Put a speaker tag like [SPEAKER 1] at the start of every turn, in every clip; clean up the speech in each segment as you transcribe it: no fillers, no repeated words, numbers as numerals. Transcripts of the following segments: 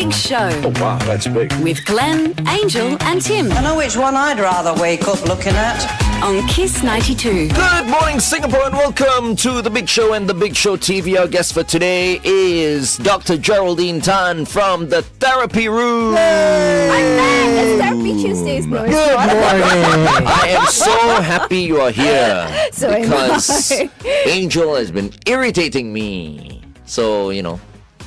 [SPEAKER 1] Big Show.
[SPEAKER 2] Oh, wow, that's big.
[SPEAKER 1] With Glenn, Angel and Tim.
[SPEAKER 3] I know which one I'd rather wake up looking at.
[SPEAKER 1] On Kiss 92.
[SPEAKER 2] Good morning, Singapore, and welcome to The Big Show and The Big Show TV. Our guest for today is Dr. Geraldine Tan from the Therapy Room.
[SPEAKER 4] I'm back. It's Therapy Tuesdays. No, it's
[SPEAKER 2] Good
[SPEAKER 4] not.
[SPEAKER 2] morning. I am so happy you are here
[SPEAKER 4] So am
[SPEAKER 2] because
[SPEAKER 4] I.
[SPEAKER 2] Angel has been irritating me. So,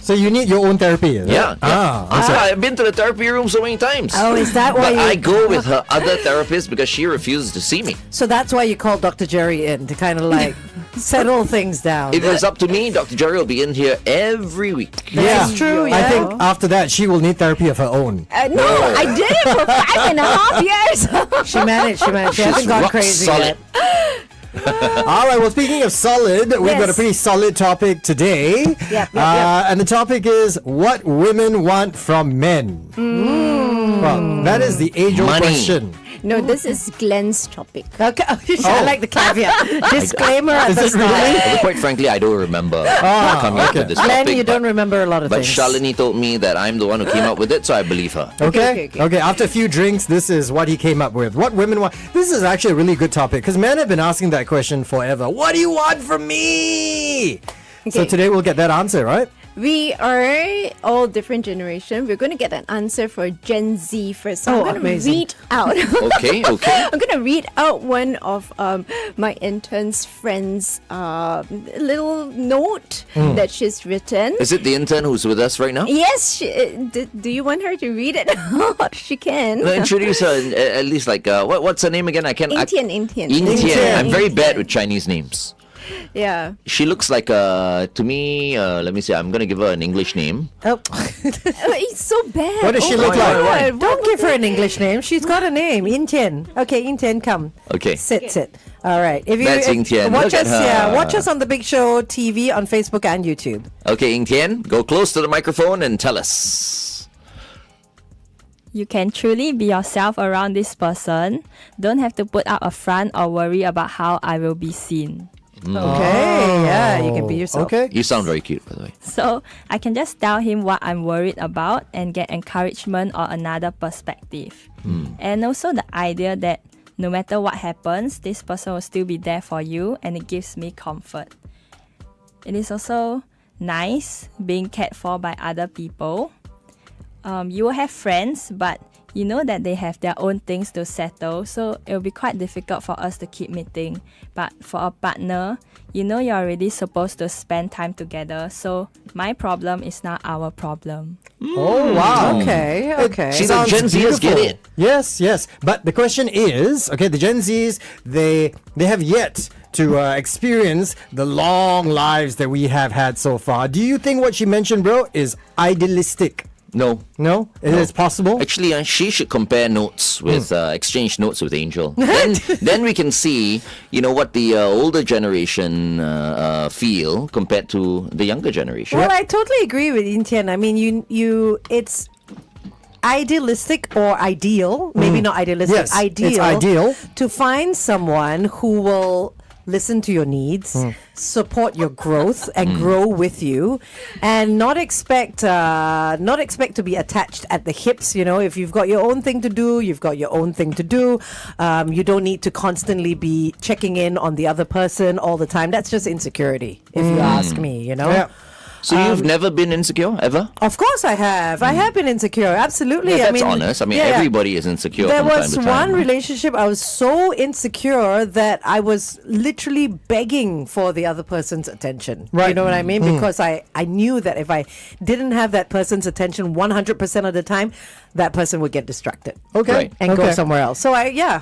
[SPEAKER 5] So you need your own therapy, is it?
[SPEAKER 2] Yeah. I've been to the therapy room so many times.
[SPEAKER 6] Oh, is that why
[SPEAKER 2] But
[SPEAKER 6] you...
[SPEAKER 2] I go with her other therapist because she refuses to see me.
[SPEAKER 6] So that's why you called Dr. Gerry in, to kind of like settle things down.
[SPEAKER 2] If it was up to me, Dr. Gerry will be in here every week.
[SPEAKER 6] That's true,
[SPEAKER 5] I
[SPEAKER 6] yeah.
[SPEAKER 5] think after that, she will need therapy of her own.
[SPEAKER 4] No, I did it for 5.5 years.
[SPEAKER 6] She managed. She
[SPEAKER 2] She's
[SPEAKER 6] hasn't gone
[SPEAKER 2] rock
[SPEAKER 6] crazy
[SPEAKER 2] solid.
[SPEAKER 6] yet.
[SPEAKER 5] All right, well, speaking of solid, we've got a
[SPEAKER 6] Yes.
[SPEAKER 5] pretty solid topic today.
[SPEAKER 6] Yep.
[SPEAKER 5] And the topic is what women want from men. Well, that is the age-old
[SPEAKER 2] Money.
[SPEAKER 5] question.
[SPEAKER 4] No, this is Glenn's topic.
[SPEAKER 6] Okay. I like the caveat. Disclaimer at the
[SPEAKER 5] it
[SPEAKER 6] start.
[SPEAKER 5] really?
[SPEAKER 2] But quite frankly, I don't remember coming up
[SPEAKER 5] okay.
[SPEAKER 2] with this
[SPEAKER 6] Glenn,
[SPEAKER 2] topic.
[SPEAKER 6] you don't remember a lot of
[SPEAKER 2] But
[SPEAKER 6] things.
[SPEAKER 2] Shalini told me that I'm the one who came up with it, so I believe her.
[SPEAKER 5] Okay.
[SPEAKER 6] Okay.
[SPEAKER 5] After a few drinks, this is what he came up with. What women want. This is actually a really good topic because men have been asking that question forever. What do you want from me? So
[SPEAKER 4] Okay.
[SPEAKER 5] today we'll get that answer, right?
[SPEAKER 4] We are all different generation. We're going to get an answer for Gen Z first. So
[SPEAKER 6] Oh,
[SPEAKER 4] I'm going to
[SPEAKER 6] amazing.
[SPEAKER 4] read out.
[SPEAKER 2] Okay.
[SPEAKER 4] I'm going to read out one of my intern's friend's little note that she's written.
[SPEAKER 2] Is it the intern who's with us right now?
[SPEAKER 4] Yes, do you want her to read it out? She can.
[SPEAKER 2] No, introduce her at least like, what's her name again? I can't...
[SPEAKER 4] Intian.
[SPEAKER 2] Intian. I'm very bad with Chinese names.
[SPEAKER 4] Yeah.
[SPEAKER 2] She looks like, to me, let me see, I'm going to give her an English name.
[SPEAKER 6] Oh.
[SPEAKER 4] It's so bad.
[SPEAKER 5] What does she
[SPEAKER 4] Oh
[SPEAKER 5] look
[SPEAKER 4] my
[SPEAKER 5] like?
[SPEAKER 4] God.
[SPEAKER 6] Don't give her an English name. She's got a name. Intian. Okay, Intian, come.
[SPEAKER 2] Okay.
[SPEAKER 6] Sit. All right. If
[SPEAKER 2] That's Intian.
[SPEAKER 6] Watch
[SPEAKER 2] Look at
[SPEAKER 6] us,
[SPEAKER 2] her.
[SPEAKER 6] watch us on the Big Show TV on Facebook and YouTube.
[SPEAKER 2] Okay, Intian, go close to the microphone and tell us.
[SPEAKER 7] You can truly be yourself around this person. Don't have to put up a front or worry about how I will be seen.
[SPEAKER 6] Okay, yeah, you can be yourself.
[SPEAKER 5] Okay.
[SPEAKER 2] You sound very cute, by the way.
[SPEAKER 7] So I can just tell him what I'm worried about and get encouragement or another perspective. And also the idea that no matter what happens, this person will still be there for you, and it gives me comfort. It is also nice being cared for by other people. You will have friends, but you know that they have their own things to settle, so it will be quite difficult for us to keep meeting. But for a partner, you know you're already supposed to spend time together, so my problem is not our problem.
[SPEAKER 5] Oh, wow.
[SPEAKER 6] Okay.
[SPEAKER 2] See, the
[SPEAKER 5] Sounds
[SPEAKER 2] Gen Zers get
[SPEAKER 5] beautiful.
[SPEAKER 2] it.
[SPEAKER 5] Yes. But the question is, okay, the Gen Zs, they have yet to experience the long lives that we have had so far. Do you think what she mentioned, bro, is idealistic?
[SPEAKER 2] No.
[SPEAKER 5] No? It is possible?
[SPEAKER 2] Actually, she should compare notes with, exchange notes with Angel. Then we can see, what the older generation feel compared to the younger generation.
[SPEAKER 6] Well, I totally agree with Intian. I mean, it's idealistic or ideal, maybe not idealistic,
[SPEAKER 5] Yes,
[SPEAKER 6] ideal,
[SPEAKER 5] it's ideal.
[SPEAKER 6] to find someone who will listen to your needs, support your growth, and grow with you, and not expect to be attached at the hips. If you've got your own thing to do, you've got your own thing to do. You don't need to constantly be checking in on the other person all the time. That's just insecurity, if you ask me.
[SPEAKER 5] Yeah.
[SPEAKER 2] So you've never been insecure, ever?
[SPEAKER 6] Of course I have. I have been insecure. Absolutely.
[SPEAKER 2] Yeah,
[SPEAKER 6] I
[SPEAKER 2] that's
[SPEAKER 6] mean,
[SPEAKER 2] honest. I mean,
[SPEAKER 6] yeah.
[SPEAKER 2] everybody is insecure
[SPEAKER 6] There
[SPEAKER 2] from time
[SPEAKER 6] was
[SPEAKER 2] to time.
[SPEAKER 6] one relationship I was so insecure that I was literally begging for the other person's attention.
[SPEAKER 5] Right.
[SPEAKER 6] You know what I mean? Because I knew that if I didn't have that person's attention 100% of the time, that person would get distracted.
[SPEAKER 5] Okay.
[SPEAKER 2] Right.
[SPEAKER 6] And go
[SPEAKER 5] Okay.
[SPEAKER 6] somewhere else. So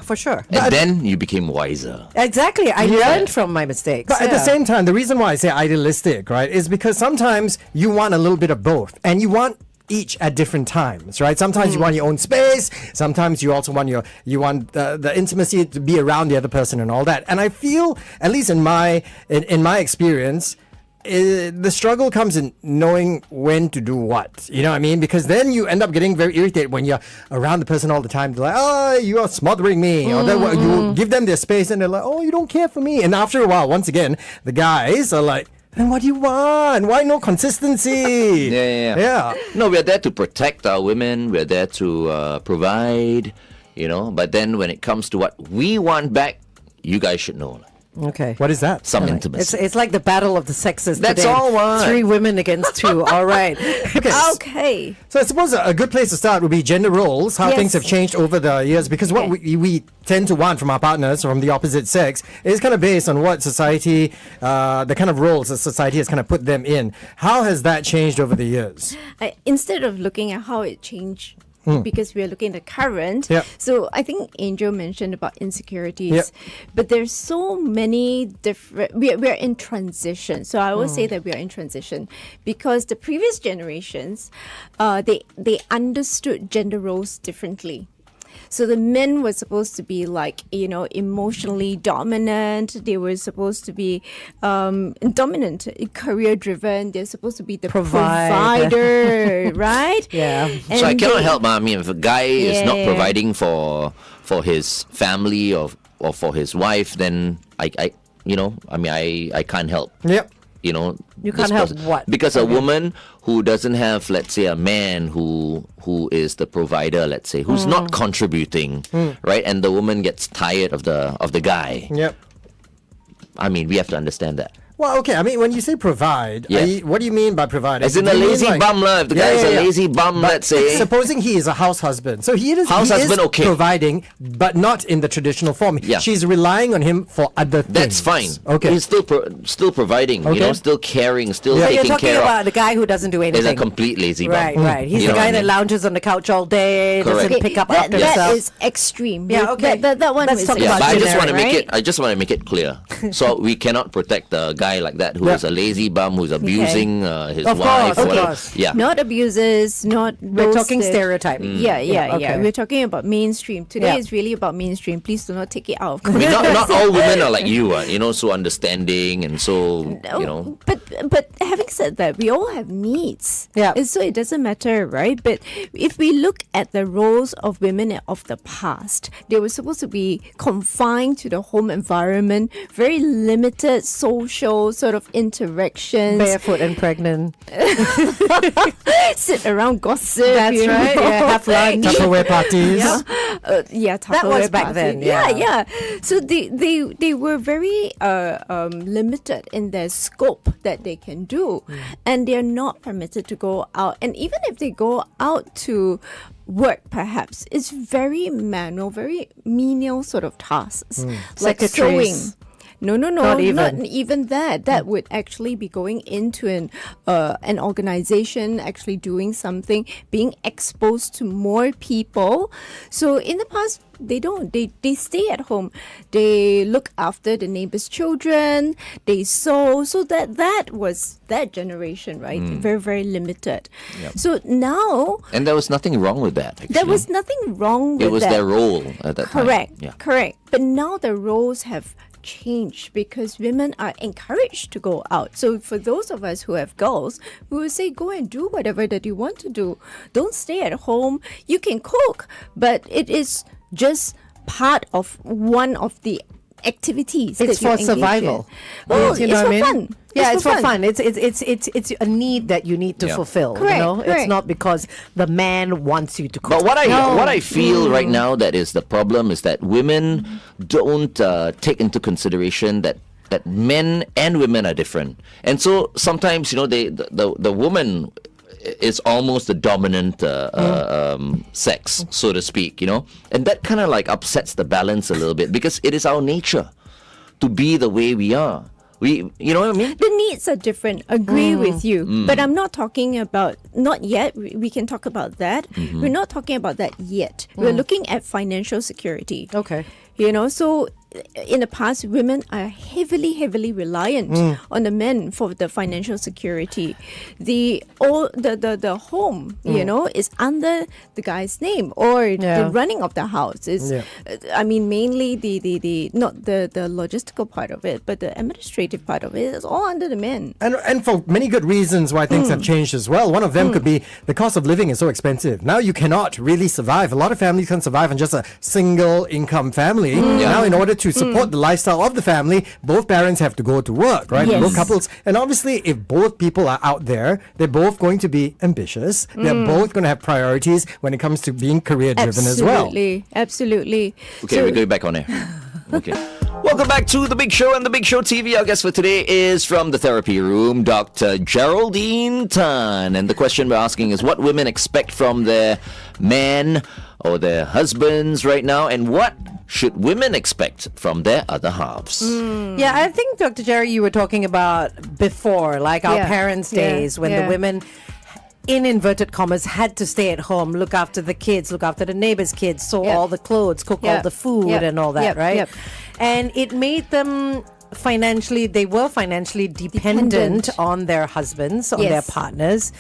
[SPEAKER 6] for sure.
[SPEAKER 2] And then you became wiser.
[SPEAKER 6] Exactly. I learned from my mistakes.
[SPEAKER 5] But at the same time, the reason why I say idealistic, right, is because sometimes you want a little bit of both, and you want each at different times, right? Sometimes you want your own space. Sometimes you also want the intimacy to be around the other person and all that. And I feel, at least in my experience, the struggle comes in knowing when to do what. You know what I mean? Because then you end up getting very irritated when you're around the person all the time. They're like, oh, you are smothering me. Or then you give them their space and they're like, oh, you don't care for me. And after a while, once again, the guys are like, Then what do you want? Why no consistency? Yeah.
[SPEAKER 2] No, we're there to protect our women. We're there to provide, But then when it comes to what we want back, you guys should know.
[SPEAKER 6] Okay.
[SPEAKER 5] What is that?
[SPEAKER 2] Some intimacy.
[SPEAKER 6] It's like the battle of the sexes.
[SPEAKER 2] That's
[SPEAKER 6] today.
[SPEAKER 2] all one.
[SPEAKER 6] 3 women against 2. All right.
[SPEAKER 4] Okay.
[SPEAKER 5] So I suppose a good place to start would be gender roles, how
[SPEAKER 4] Yes.
[SPEAKER 5] things have changed over the years. Because what we tend to want from our partners from the opposite sex is kind of based on what society, the kind of roles that society has kind of put them in. How has that changed over the years?
[SPEAKER 4] Instead of looking at how it changed, because we are looking at the current.
[SPEAKER 5] Yep.
[SPEAKER 4] So I think Angel mentioned about insecurities,
[SPEAKER 5] Yep.
[SPEAKER 4] but there's so many different. We are in transition. So I always say that we are in transition because the previous generations, they understood gender roles differently. So the men were supposed to be like, emotionally dominant. They were supposed to be dominant, career driven. They're supposed to be the provider, right?
[SPEAKER 6] Yeah.
[SPEAKER 4] And
[SPEAKER 2] So I cannot
[SPEAKER 4] they-
[SPEAKER 2] help. I mean, if a guy is not
[SPEAKER 4] Yeah.
[SPEAKER 2] providing for his family or for his wife, then I can't help.
[SPEAKER 5] Yep.
[SPEAKER 6] You
[SPEAKER 2] this
[SPEAKER 6] can't help
[SPEAKER 2] person.
[SPEAKER 6] what?
[SPEAKER 2] Because a woman who doesn't have, let's say, a man who is the provider, let's say, who's not contributing, right, and the woman gets tired of the guy.
[SPEAKER 5] Yep.
[SPEAKER 2] I mean, we have to understand that.
[SPEAKER 5] Well, okay. I mean, when you say provide,
[SPEAKER 2] Yeah.
[SPEAKER 5] what do you mean by provide?
[SPEAKER 2] As in
[SPEAKER 5] Do
[SPEAKER 2] a
[SPEAKER 5] you mean
[SPEAKER 2] lazy bum, lah. If the guy is a lazy bum,
[SPEAKER 5] But
[SPEAKER 2] let's say.
[SPEAKER 5] supposing he is a house husband, so he is
[SPEAKER 2] Husband, okay.
[SPEAKER 5] providing, but not in the traditional form.
[SPEAKER 2] Yeah.
[SPEAKER 5] She's relying on him for other things.
[SPEAKER 2] That's fine.
[SPEAKER 5] Okay.
[SPEAKER 2] He's still providing,
[SPEAKER 5] Okay.
[SPEAKER 2] still caring, still
[SPEAKER 6] So you're
[SPEAKER 2] taking
[SPEAKER 6] talking
[SPEAKER 2] care
[SPEAKER 6] about
[SPEAKER 2] of.
[SPEAKER 6] the guy who doesn't do
[SPEAKER 2] Is
[SPEAKER 6] anything.
[SPEAKER 2] a complete lazy bum.
[SPEAKER 6] Right. He's
[SPEAKER 2] You
[SPEAKER 6] the
[SPEAKER 2] know
[SPEAKER 6] guy
[SPEAKER 2] what I
[SPEAKER 6] that
[SPEAKER 2] mean?
[SPEAKER 6] lounges on the couch all day,
[SPEAKER 2] Correct.
[SPEAKER 6] doesn't pick up after
[SPEAKER 4] that
[SPEAKER 6] himself.
[SPEAKER 4] is extreme.
[SPEAKER 6] Yeah, okay.
[SPEAKER 4] That one
[SPEAKER 6] Let's
[SPEAKER 4] was
[SPEAKER 6] talk
[SPEAKER 2] Yeah,
[SPEAKER 6] about
[SPEAKER 2] but I just
[SPEAKER 6] generic,
[SPEAKER 2] want to make
[SPEAKER 4] right?
[SPEAKER 2] it. I just want to make it clear. So we cannot protect a guy like that who
[SPEAKER 5] Yeah.
[SPEAKER 2] is a lazy bum who's abusing his
[SPEAKER 6] Of
[SPEAKER 2] wife.
[SPEAKER 6] course, of
[SPEAKER 2] whatever.
[SPEAKER 6] course.
[SPEAKER 2] Yeah.
[SPEAKER 4] Not abusers, not
[SPEAKER 6] We're
[SPEAKER 4] those
[SPEAKER 6] talking
[SPEAKER 4] that-
[SPEAKER 6] stereotype.
[SPEAKER 4] Yeah.
[SPEAKER 6] okay.
[SPEAKER 4] We're talking about mainstream. Today
[SPEAKER 6] Yeah.
[SPEAKER 4] is really about mainstream. Please do not take it out of
[SPEAKER 2] I mean,
[SPEAKER 4] context.
[SPEAKER 2] not all women are like you, so understanding and so
[SPEAKER 4] But having said that, we all have needs.
[SPEAKER 6] Yeah.
[SPEAKER 4] And so it doesn't matter, right? But if we look at the roles of women of the past, they were supposed to be confined to the home environment, very limited social sort of interactions,
[SPEAKER 6] Barefoot and pregnant.
[SPEAKER 4] sit around gossip.
[SPEAKER 6] That's
[SPEAKER 4] you
[SPEAKER 6] right.
[SPEAKER 4] know.
[SPEAKER 6] Yeah, have lunch.
[SPEAKER 5] Tupperware parties.
[SPEAKER 4] Yeah,
[SPEAKER 6] That was
[SPEAKER 4] Tupperware
[SPEAKER 6] back then,
[SPEAKER 4] party.
[SPEAKER 6] yeah.
[SPEAKER 4] So they were very limited in their scope that they can do, and they're not permitted to go out. And even if they go out to work, perhaps it's very manual, very menial sort of tasks, like sewing.
[SPEAKER 6] Secretaries.
[SPEAKER 4] No,
[SPEAKER 6] Not even.
[SPEAKER 4] not even that. That would actually be going into an organization, actually doing something, being exposed to more people. So in the past, they don't. They stay at home. They look after the neighbors' children. They sew. So that was that generation, right? Very, very limited. So now
[SPEAKER 2] and there was nothing wrong with that. Actually.
[SPEAKER 4] there was nothing wrong with
[SPEAKER 2] It was
[SPEAKER 4] that.
[SPEAKER 2] their role at that time.
[SPEAKER 4] Correct.
[SPEAKER 2] Yeah.
[SPEAKER 4] Correct. But now the roles have changed because women are encouraged to go out. So for those of us who have girls, we will say go and do whatever that you want to do. Don't stay at home. You can cook, but it is just part of one of the activities.
[SPEAKER 6] It's
[SPEAKER 4] that you
[SPEAKER 6] for
[SPEAKER 4] engage in.
[SPEAKER 6] survival.
[SPEAKER 4] Oh,
[SPEAKER 6] You
[SPEAKER 4] it's
[SPEAKER 6] know
[SPEAKER 4] for
[SPEAKER 6] what I mean?
[SPEAKER 4] fun.
[SPEAKER 6] Yeah, it's for fun. It's a need that you need to
[SPEAKER 2] Yeah.
[SPEAKER 6] fulfill.
[SPEAKER 4] Correct,
[SPEAKER 6] You know, it's
[SPEAKER 4] correct.
[SPEAKER 6] not because the man wants you to cook.
[SPEAKER 2] But what I feel right now that is the problem is that women don't take into consideration that men and women are different, and so sometimes the woman is almost the dominant sex, so to speak, and that kind of like upsets the balance a little bit because it is our nature to be the way we are. You know what I mean?
[SPEAKER 4] The needs are different. Agree with you. But I'm not talking about, not yet. We can talk about that. We're not talking about that yet. We're looking at financial security.
[SPEAKER 6] Okay.
[SPEAKER 4] So in the past, women are heavily reliant on the men for the financial security. The home, is under the guy's name, or the running of the house is. I mean, mainly the not the logistical part of it, but the administrative part of it is all under the men.
[SPEAKER 5] And for many good reasons why things have changed as well. One of them could be the cost of living is so expensive. Now you cannot really survive. A lot of families can survive on just a single income family. Now in order to support the lifestyle of the family, both parents have to go to work, right?
[SPEAKER 4] Yes.
[SPEAKER 5] Both couples. And obviously, if both people are out there, they're both going to be ambitious. They're both going to have priorities when it comes to being career driven as well.
[SPEAKER 4] Absolutely.
[SPEAKER 2] Okay, we're going back on air. Okay. Welcome back to The Big Show and The Big Show TV. Our guest for today is from the therapy room, Dr. Geraldine Tan. And the question we're asking is what women expect from their men or their husbands right now, and what should women expect from their other halves?
[SPEAKER 6] Yeah, I think, Dr. Gerry, you were talking about before, like our
[SPEAKER 4] Yeah.
[SPEAKER 6] parents'
[SPEAKER 4] Yeah.
[SPEAKER 6] days when the
[SPEAKER 4] Yeah.
[SPEAKER 6] women, in inverted commas, had to stay at home, look after the kids, look after the neighbors' kids, sew
[SPEAKER 4] Yep.
[SPEAKER 6] all the clothes, cook all
[SPEAKER 4] Yep.
[SPEAKER 6] the food
[SPEAKER 4] Yep.
[SPEAKER 6] and all that,
[SPEAKER 4] Yep.
[SPEAKER 6] right?
[SPEAKER 4] Yep.
[SPEAKER 6] And it made them they were financially dependent on their husbands, on their
[SPEAKER 4] Yes.
[SPEAKER 6] partners.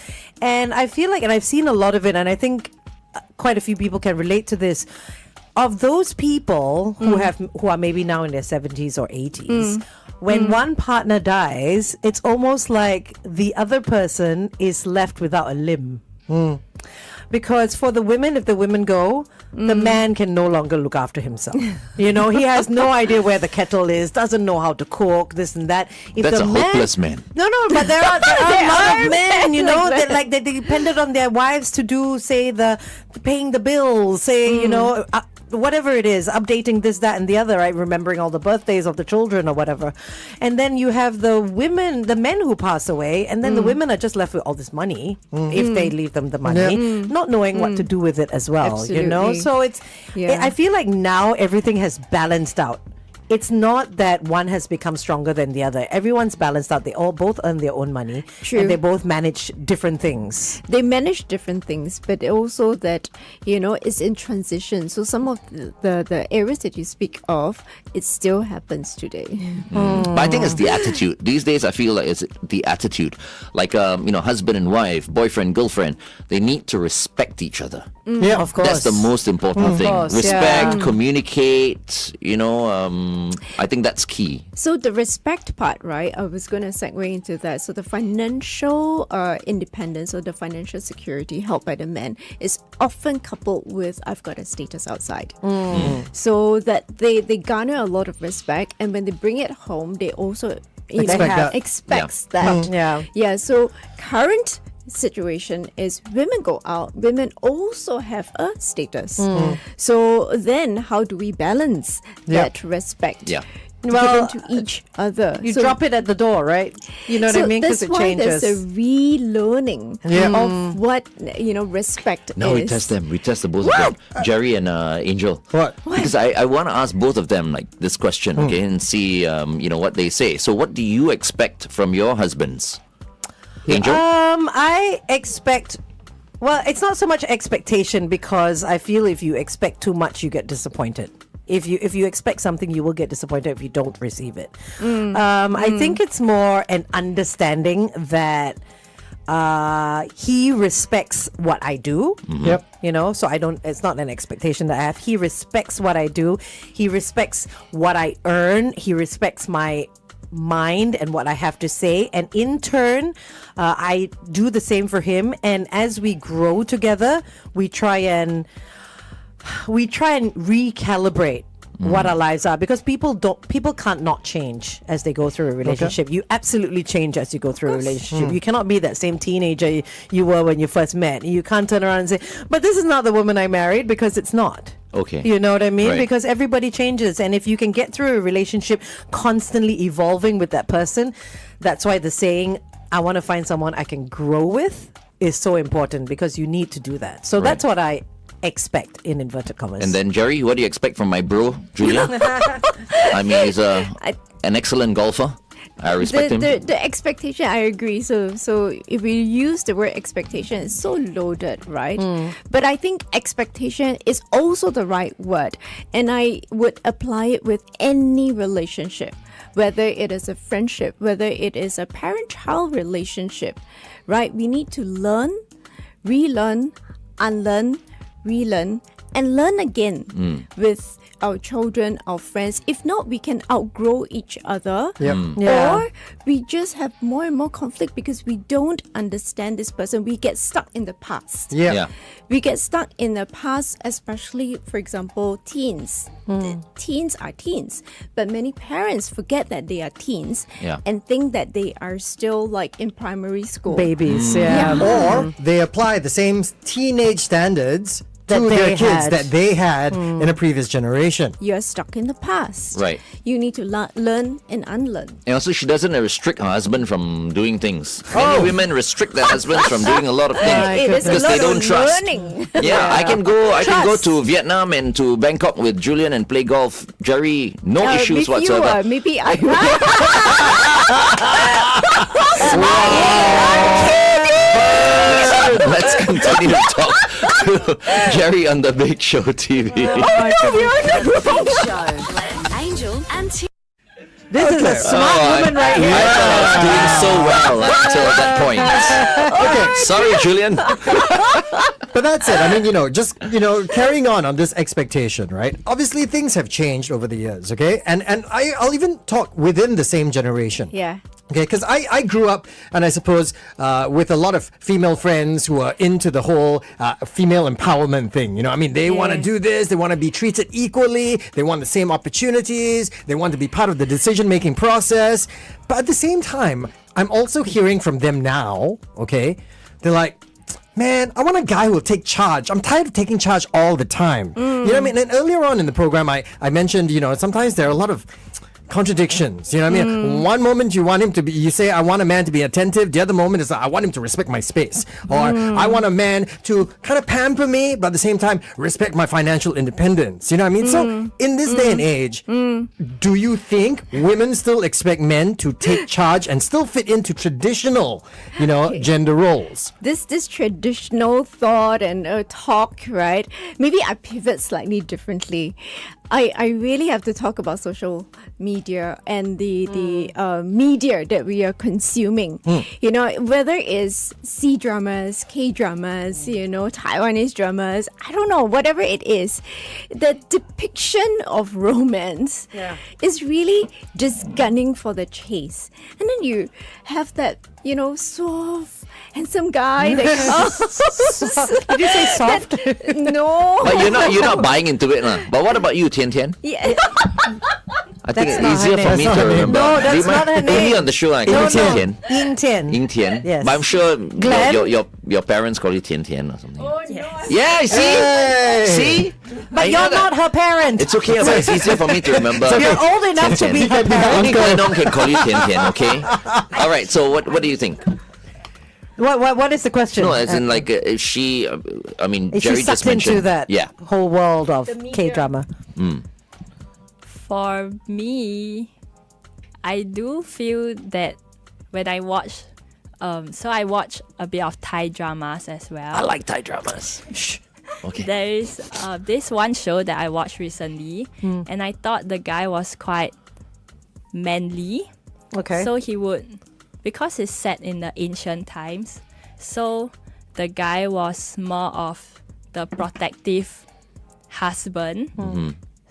[SPEAKER 6] And I feel like, and I've seen a lot of it, and I think quite a few people can relate to this. Of those people who are maybe now in their 70s or 80s, when one partner dies, it's almost like the other person is left without a limb. Because for the women, if the women go, the man can no longer look after himself. You know, he has no idea where the kettle is, doesn't know how to cook, this and that. If
[SPEAKER 2] That's
[SPEAKER 6] the
[SPEAKER 2] a hopeless man.
[SPEAKER 6] No, but there are a lot of men, you know,
[SPEAKER 4] like
[SPEAKER 6] that they depended on their wives to do, say, the paying the bills, say, you know, whatever it is, updating this, that, and the other, right? Remembering all the birthdays of the children or whatever. And then you have the men who pass away, and then the women are just left with all this money if they leave them the money, not knowing what to do with it as well, you know?
[SPEAKER 4] Absolutely.
[SPEAKER 6] So it's,
[SPEAKER 4] Yeah.
[SPEAKER 6] I feel like now everything has balanced out. It's not that one has become stronger than the other. Everyone's balanced out. They all both earn their own money.
[SPEAKER 4] True.
[SPEAKER 6] And they both manage different things.
[SPEAKER 4] They manage different things, but also that, you know, it's in transition. So some of the areas that you speak of, it still happens today.
[SPEAKER 2] But I think it's the attitude. These days, I feel like it's the attitude. Like, husband and wife, boyfriend, girlfriend, they need to respect each other.
[SPEAKER 5] Yeah,
[SPEAKER 6] Of course.
[SPEAKER 2] That's the most important thing.
[SPEAKER 6] course,
[SPEAKER 2] Respect,
[SPEAKER 6] yeah.
[SPEAKER 2] communicate, I think that's key.
[SPEAKER 4] So the respect part, right? I was going to segue into that. So the financial independence or the financial security held by the men is often coupled with I've got a status outside. So that they garner a lot of respect, and when they bring it home, they also expects that.
[SPEAKER 6] Yeah.
[SPEAKER 4] So current situation is women go out, women also have a status. So then how do we balance that respect
[SPEAKER 2] Yeah.
[SPEAKER 6] Well,
[SPEAKER 4] given to each other?
[SPEAKER 6] You
[SPEAKER 4] So-
[SPEAKER 6] drop it at the door, right? You know what I mean? Because
[SPEAKER 4] that's
[SPEAKER 6] it
[SPEAKER 4] why
[SPEAKER 6] changes.
[SPEAKER 4] there's a relearning of what respect
[SPEAKER 2] Now
[SPEAKER 4] is.
[SPEAKER 2] we test them. We test the both of them, Gerry and Angel.
[SPEAKER 5] What?
[SPEAKER 2] Because I want to ask both of them like this question, okay, and see what they say. So, what do you expect from your husbands, Angel?
[SPEAKER 6] I expect. Well, it's not so much expectation because I feel if you expect too much, you get disappointed. If you expect something, you will get disappointed if you don't receive it. I think it's more an understanding that he respects what I do.
[SPEAKER 5] Yep.
[SPEAKER 6] You know, so I don't. It's not an expectation that I have. He respects what I do. He respects what I earn. He respects my mind and what I have to say, and in turn I do the same for him. And as we grow together, we try and recalibrate what our lives are, because people can't not change as they go through a relationship. You absolutely change as you go through a relationship. You cannot be that same teenager you were when you first met. You can't turn around and say, but this is not the woman I married, because it's not.
[SPEAKER 2] Okay.
[SPEAKER 6] You know what I mean?
[SPEAKER 2] Right.
[SPEAKER 6] Because everybody changes. And if you can get through a relationship constantly evolving with that person, that's why the saying, I want to find someone I can grow with, is so important, because you need to do that. So that's what I expect, in inverted commas.
[SPEAKER 2] And then Gerry, what do you expect from my bro, Julia? I mean, he's an excellent golfer. I respect him.
[SPEAKER 4] The expectation, I agree. So if we use the word expectation, it's so loaded, right? But I think expectation is also the right word, and I would apply it with any relationship, whether it is a friendship, whether it is a parent-child relationship, right? We need to learn, relearn, unlearn, relearn, and learn again with our children, our friends. If not, we can outgrow each other.
[SPEAKER 6] Yeah.
[SPEAKER 4] Or we just have more and more conflict because we don't understand this person. We get stuck in the past.
[SPEAKER 2] Yeah.
[SPEAKER 4] We get stuck in the past, especially, for example, teens. Teens are teens, but many parents forget that they are teens
[SPEAKER 2] Yeah.
[SPEAKER 4] and think that they are still like in primary school.
[SPEAKER 6] Babies, yeah.
[SPEAKER 5] Or they apply the same teenage standards
[SPEAKER 6] That
[SPEAKER 5] to
[SPEAKER 6] they
[SPEAKER 5] their kids
[SPEAKER 6] had.
[SPEAKER 5] that they had in a previous generation.
[SPEAKER 4] You're stuck in the past.
[SPEAKER 2] Right.
[SPEAKER 4] You need to learn and unlearn.
[SPEAKER 2] And also, she doesn't restrict her husband from doing things. Many women restrict their husbands from doing a lot of things
[SPEAKER 4] It is a
[SPEAKER 2] because they
[SPEAKER 4] lot
[SPEAKER 2] don't
[SPEAKER 4] of
[SPEAKER 2] trust.
[SPEAKER 4] learning.
[SPEAKER 2] Yeah, I can go to Vietnam and to Bangkok with Julian and play golf. Jerry, no issues
[SPEAKER 4] with
[SPEAKER 2] whatsoever.
[SPEAKER 4] You, maybe I.
[SPEAKER 2] Let's continue to talk to Jerry on the Big Show TV.
[SPEAKER 1] Angel and Tim.
[SPEAKER 6] This is a smart woman right
[SPEAKER 2] I
[SPEAKER 6] here.
[SPEAKER 2] thought I was doing so well until that point. Okay, sorry, Julian.
[SPEAKER 5] But that's it. I mean, just carrying on this expectation, right? Obviously, things have changed over the years, okay? And I'll even talk within the same generation.
[SPEAKER 4] Yeah.
[SPEAKER 5] Okay, because I grew up, and I suppose with a lot of female friends who are into the whole female empowerment thing. I mean, they want to do this, they want to be treated equally, they want the same opportunities, they want to be part of the decision-making process. But at the same time, I'm also hearing from them now, okay? They're like, man, I want a guy who will take charge. I'm tired of taking charge all the time. You know what I mean? And earlier on in the program, I mentioned, sometimes there are a lot of contradictions. You know what I mean? One moment you say, I want a man to be attentive. The other moment is, I want him to respect my space. Or I want a man to kind of pamper me, but at the same time, respect my financial independence. You know what I mean? So in this day and age, do you think women still expect men to take charge and still fit into traditional, gender roles?
[SPEAKER 4] This traditional thought and talk, right? Maybe I pivot slightly differently. I really have to talk about social media and the media that we are consuming. Whether it's C dramas, K dramas, Taiwanese dramas, I don't know, whatever it is, the depiction of romance is really just gunning for the chase. And then you have that, soft, handsome guy that
[SPEAKER 6] Did you say soft?
[SPEAKER 4] no.
[SPEAKER 2] But you're not buying into it, lah. But what about you, Tian Tian?
[SPEAKER 4] Yeah.
[SPEAKER 2] I think
[SPEAKER 6] That's
[SPEAKER 2] it's
[SPEAKER 6] not
[SPEAKER 2] easier
[SPEAKER 6] her
[SPEAKER 2] for
[SPEAKER 6] name.
[SPEAKER 2] me
[SPEAKER 5] That's
[SPEAKER 2] to
[SPEAKER 5] not her name.
[SPEAKER 2] remember.
[SPEAKER 6] No, that's
[SPEAKER 2] Do you
[SPEAKER 6] not her
[SPEAKER 2] mind- Only
[SPEAKER 6] name.
[SPEAKER 2] on the show, I
[SPEAKER 6] No,
[SPEAKER 2] Tian
[SPEAKER 6] no.
[SPEAKER 2] Tian.
[SPEAKER 6] Ying Tian.
[SPEAKER 2] Ying Tian.
[SPEAKER 6] Yes.
[SPEAKER 2] But I'm sure
[SPEAKER 6] Glenn?
[SPEAKER 2] your parents call you Tian Tian or something.
[SPEAKER 7] Yes.
[SPEAKER 2] Yeah, see?
[SPEAKER 5] Hey!
[SPEAKER 2] See?
[SPEAKER 6] But
[SPEAKER 2] I
[SPEAKER 6] you're
[SPEAKER 2] know that.
[SPEAKER 6] not her parent.
[SPEAKER 2] It's okay, but it's easier for me to remember.
[SPEAKER 6] You're old enough to be her
[SPEAKER 2] Only
[SPEAKER 6] parent.
[SPEAKER 2] Glenn Ong can call you Tian Tian, okay? All right, so what do you think?
[SPEAKER 6] What is the question?
[SPEAKER 2] No, as in like, is she, I mean,
[SPEAKER 6] Is
[SPEAKER 2] Jerry
[SPEAKER 6] she
[SPEAKER 2] just
[SPEAKER 6] sucked into
[SPEAKER 2] mentioned.
[SPEAKER 6] that
[SPEAKER 2] Yeah.
[SPEAKER 6] whole world of K-drama?
[SPEAKER 7] For me, I do feel that when I watch, so I watch a bit of Thai dramas as well.
[SPEAKER 2] I like Thai dramas. Okay.
[SPEAKER 7] There is this one show that I watched recently, and I thought the guy was quite manly.
[SPEAKER 6] Okay.
[SPEAKER 7] So he would, because it's set in the ancient times, so the guy was more of the protective husband.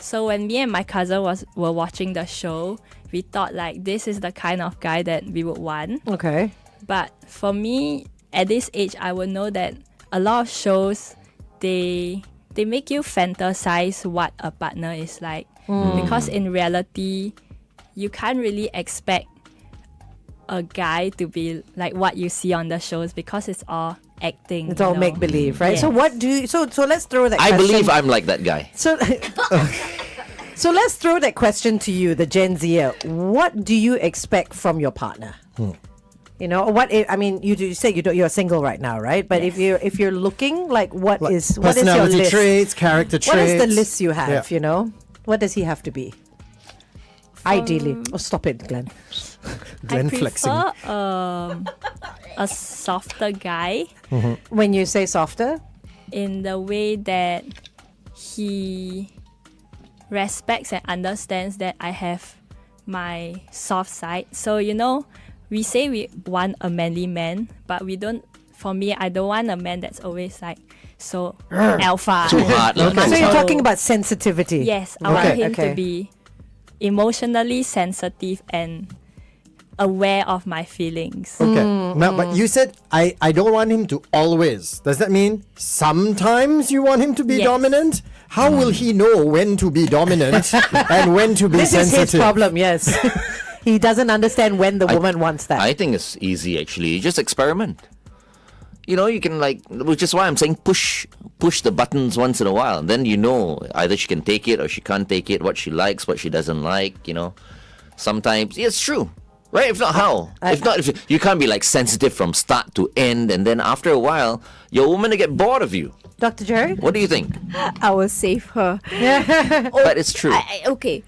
[SPEAKER 7] So when me and my cousin were watching the show, we thought like this is the kind of guy that we would want.
[SPEAKER 6] Okay.
[SPEAKER 7] But for me, at this age, I would know that a lot of shows, they make you fantasize what a partner is like. Because in reality, you can't really expect a guy to be like what you see on the shows because it's all acting.
[SPEAKER 6] It's all
[SPEAKER 7] you know?
[SPEAKER 6] make believe, right?
[SPEAKER 7] Yes.
[SPEAKER 6] So what do you? So let's throw that.
[SPEAKER 2] I
[SPEAKER 6] question.
[SPEAKER 2] believe I'm like that guy.
[SPEAKER 6] So. So let's throw that question to you, the Gen Zer. What do you expect from your partner? I mean, you say you're single right now, right? But if you're looking, like what is your
[SPEAKER 5] personality
[SPEAKER 6] list?
[SPEAKER 5] traits, character
[SPEAKER 6] What
[SPEAKER 5] traits.
[SPEAKER 6] is the list you have?
[SPEAKER 5] Yeah.
[SPEAKER 6] What does he have to be? Ideally. Oh, stop it, Glenn.
[SPEAKER 5] Glenn
[SPEAKER 7] I
[SPEAKER 5] flexing.
[SPEAKER 7] prefer a softer guy
[SPEAKER 6] When you say softer,
[SPEAKER 7] in the way that he respects and understands that I have my soft side. So, we say we want a manly man, but we don't for me, I don't want a man that's always like so alpha.
[SPEAKER 2] Too hard. lah.
[SPEAKER 6] So you're
[SPEAKER 7] Macho.
[SPEAKER 6] talking about sensitivity.
[SPEAKER 7] Yes, I want
[SPEAKER 6] Okay,
[SPEAKER 7] him
[SPEAKER 6] okay.
[SPEAKER 7] to be emotionally sensitive and aware of my feelings.
[SPEAKER 5] Okay. Now, but you said I don't want him to always. Does that mean sometimes you want him to be
[SPEAKER 7] Yes.
[SPEAKER 5] dominant? How will he know when to be dominant and when to be
[SPEAKER 6] This is
[SPEAKER 5] sensitive?
[SPEAKER 6] his problem, yes. He doesn't understand when the woman wants that.
[SPEAKER 2] I think it's easy actually. You just experiment. You know, you can which is why I'm saying push the buttons once in a while. And then you know either she can take it or she can't take it, what she likes, what she doesn't like, you know. Sometimes, yeah, it's true. Right? If not, how? If you can't be like sensitive from start to end, and then after a while, your woman will get bored of you.
[SPEAKER 6] Dr. Gerry?
[SPEAKER 2] What do you think?
[SPEAKER 4] I will save her.
[SPEAKER 2] But it's true.
[SPEAKER 4] Okay.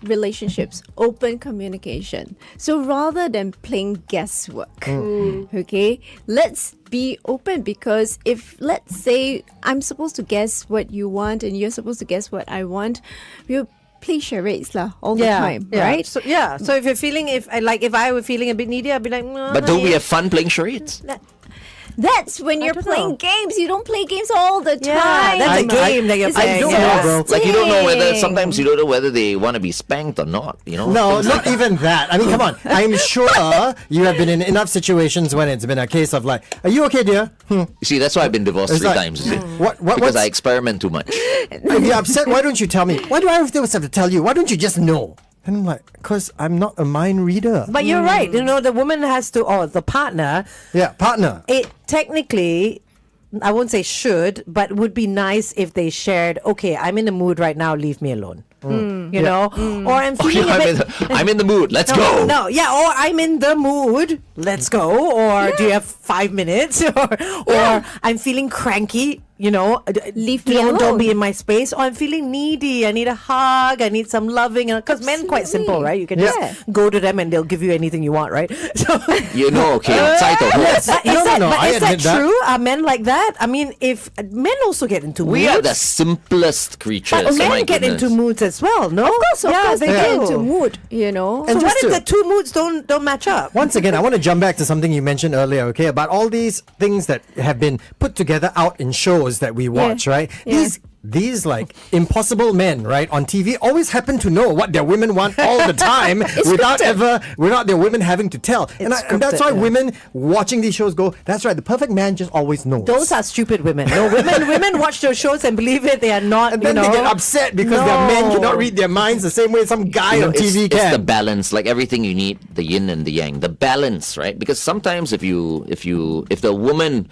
[SPEAKER 4] Relationships, open communication. So rather than playing guesswork, okay, let's be open, because if, let's say, I'm supposed to guess what you want and you're supposed to guess what I want, we'll play charades all the time, right?
[SPEAKER 6] So so if you're feeling, if I were feeling a bit needy, I'd be like, no,
[SPEAKER 2] But don't we have fun playing charades?
[SPEAKER 4] That's when you're
[SPEAKER 6] don't
[SPEAKER 4] playing
[SPEAKER 6] know.
[SPEAKER 4] games. You don't play games all the
[SPEAKER 6] Yeah,
[SPEAKER 4] time.
[SPEAKER 6] that's a game that you're
[SPEAKER 4] It's
[SPEAKER 6] playing.
[SPEAKER 5] don't know, bro.
[SPEAKER 2] Like you don't know whether
[SPEAKER 4] exhausting.
[SPEAKER 2] sometimes you don't know whether they want to be spanked or not. You know.
[SPEAKER 5] No, not even that. I mean, come on. I'm sure you have been in enough situations when it's been a case of like, are you okay, dear?
[SPEAKER 2] You see, that's why I've been divorced
[SPEAKER 5] It's
[SPEAKER 2] 3
[SPEAKER 5] like,
[SPEAKER 2] times. You see?
[SPEAKER 5] What
[SPEAKER 2] Because
[SPEAKER 5] what's,
[SPEAKER 2] I experiment too much.
[SPEAKER 5] if you're upset, why don't you tell me? Why do I always have to tell you? Why don't you just know? And I'm like, because I'm not a mind reader.
[SPEAKER 6] But you're right. You know, the woman has to, or the partner,
[SPEAKER 5] Yeah, partner.
[SPEAKER 6] it technically, I won't say should, but would be nice if they shared, okay, I'm in the mood right now, leave me alone. You know? Or I'm feeling a bit...
[SPEAKER 2] I'm in the mood. Let's
[SPEAKER 6] No,
[SPEAKER 2] go.
[SPEAKER 6] no, yeah, or I'm in the mood. Let's go. Or do you have 5 minutes? Or I'm feeling cranky. You know,
[SPEAKER 4] Leave me
[SPEAKER 6] don't
[SPEAKER 4] alone.
[SPEAKER 6] be in my space. Or I'm feeling needy. I need a hug. I need some loving. Because men quite simple, right? You can
[SPEAKER 4] Yeah.
[SPEAKER 6] just go to them and they'll give you anything you want, right? So,
[SPEAKER 2] You know, okay. Outside the home.
[SPEAKER 6] is that,
[SPEAKER 5] No,
[SPEAKER 6] but
[SPEAKER 5] I
[SPEAKER 6] is that
[SPEAKER 5] admit that.
[SPEAKER 6] true? Are men like that? I mean, if men also get into
[SPEAKER 2] We
[SPEAKER 6] moods,
[SPEAKER 2] are the simplest creatures.
[SPEAKER 6] but
[SPEAKER 2] oh my
[SPEAKER 6] men get
[SPEAKER 2] goodness.
[SPEAKER 6] into moods as well. No,
[SPEAKER 4] Of course, they
[SPEAKER 6] do.
[SPEAKER 4] get into mood, you know.
[SPEAKER 6] And
[SPEAKER 5] So
[SPEAKER 6] what
[SPEAKER 5] just
[SPEAKER 6] if
[SPEAKER 5] to-
[SPEAKER 6] the two moods don't match up?
[SPEAKER 5] Once again, I want to jump back to something you mentioned earlier, okay, about all these things that have been put together out in shows that we watch, right?
[SPEAKER 4] Yeah.
[SPEAKER 5] These like impossible men, right, on TV always happen to know what their women want all the time without their women having to tell. And that's why
[SPEAKER 6] scripted, yeah.
[SPEAKER 5] women watching these shows go, that's right, the perfect man just always knows.
[SPEAKER 6] Those are stupid women. No, women watch those shows and believe it. They are not.
[SPEAKER 5] and then they get upset because their men cannot read their minds the same way some guy
[SPEAKER 2] You know,
[SPEAKER 5] on TV
[SPEAKER 2] it's the
[SPEAKER 5] can.
[SPEAKER 2] balance, like everything you need, the yin and the yang, the balance, right? Because sometimes if the woman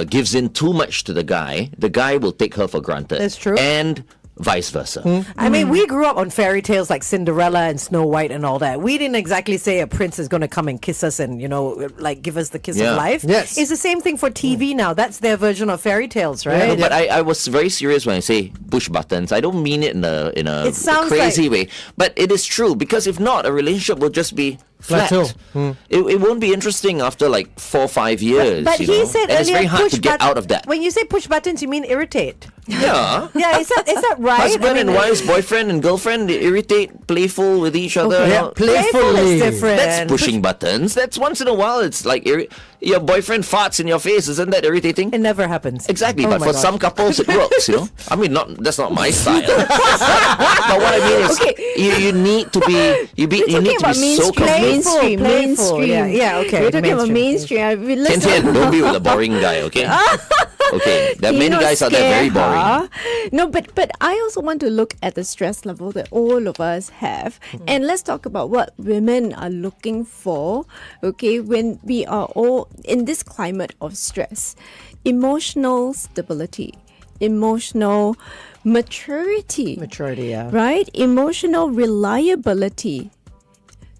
[SPEAKER 2] gives in too much to the guy will take her for granted.
[SPEAKER 6] That's true.
[SPEAKER 2] And vice versa.
[SPEAKER 6] I mean, we grew up on fairy tales like Cinderella and Snow White and all that. We didn't exactly say a prince is going to come and kiss us and, you know, like give us the kiss
[SPEAKER 2] Yeah.
[SPEAKER 6] of life.
[SPEAKER 5] Yes.
[SPEAKER 6] It's the same thing for TV now. That's their version of fairy tales, right?
[SPEAKER 2] No, but I was very serious when I say push buttons. I don't mean it in a
[SPEAKER 6] It sounds
[SPEAKER 2] crazy way, but it is true, because if not, a relationship will just be flat.
[SPEAKER 5] Plateau.
[SPEAKER 2] It won't be interesting after like 4 or 5 years.
[SPEAKER 6] But
[SPEAKER 2] you
[SPEAKER 6] he
[SPEAKER 2] know?
[SPEAKER 6] said
[SPEAKER 2] and it's
[SPEAKER 6] earlier,
[SPEAKER 2] very hard
[SPEAKER 6] push
[SPEAKER 2] to get
[SPEAKER 6] button-
[SPEAKER 2] out of that.
[SPEAKER 6] When you say push buttons, you mean irritate.
[SPEAKER 2] Yeah.
[SPEAKER 6] Yeah, is that right?
[SPEAKER 2] Husband
[SPEAKER 6] I mean,
[SPEAKER 2] and wives, boyfriend and girlfriend, they irritate, playful with each other.
[SPEAKER 6] Okay.
[SPEAKER 2] you
[SPEAKER 5] Yeah,
[SPEAKER 2] know.
[SPEAKER 6] Playful
[SPEAKER 5] playfully.
[SPEAKER 6] is different.
[SPEAKER 2] That's pushing buttons. That's once in a while. It's like your boyfriend farts in your face. Isn't that irritating?
[SPEAKER 6] It never happens.
[SPEAKER 2] Exactly,
[SPEAKER 6] Oh
[SPEAKER 2] but
[SPEAKER 6] my
[SPEAKER 2] for
[SPEAKER 6] gosh.
[SPEAKER 2] some couples it works, you know. I mean, that's not my style. But what I mean is, you need to be, you need to be so
[SPEAKER 4] mainstream,
[SPEAKER 6] Playful,
[SPEAKER 4] mainstream.
[SPEAKER 6] yeah, okay,
[SPEAKER 4] We're talking about
[SPEAKER 6] mainstream.
[SPEAKER 4] mainstream. We
[SPEAKER 2] Tian
[SPEAKER 4] listen.
[SPEAKER 2] Tian, don't be with a boring guy, okay? Okay, there are many
[SPEAKER 4] Not
[SPEAKER 2] guys out there very
[SPEAKER 4] scare
[SPEAKER 2] boring.
[SPEAKER 4] her. No, but I also want to look at the stress level that all of us have, and let's talk about what women are looking for. Okay, when we are all in this climate of stress, emotional stability, emotional maturity,
[SPEAKER 6] Yeah.
[SPEAKER 4] right? Emotional reliability,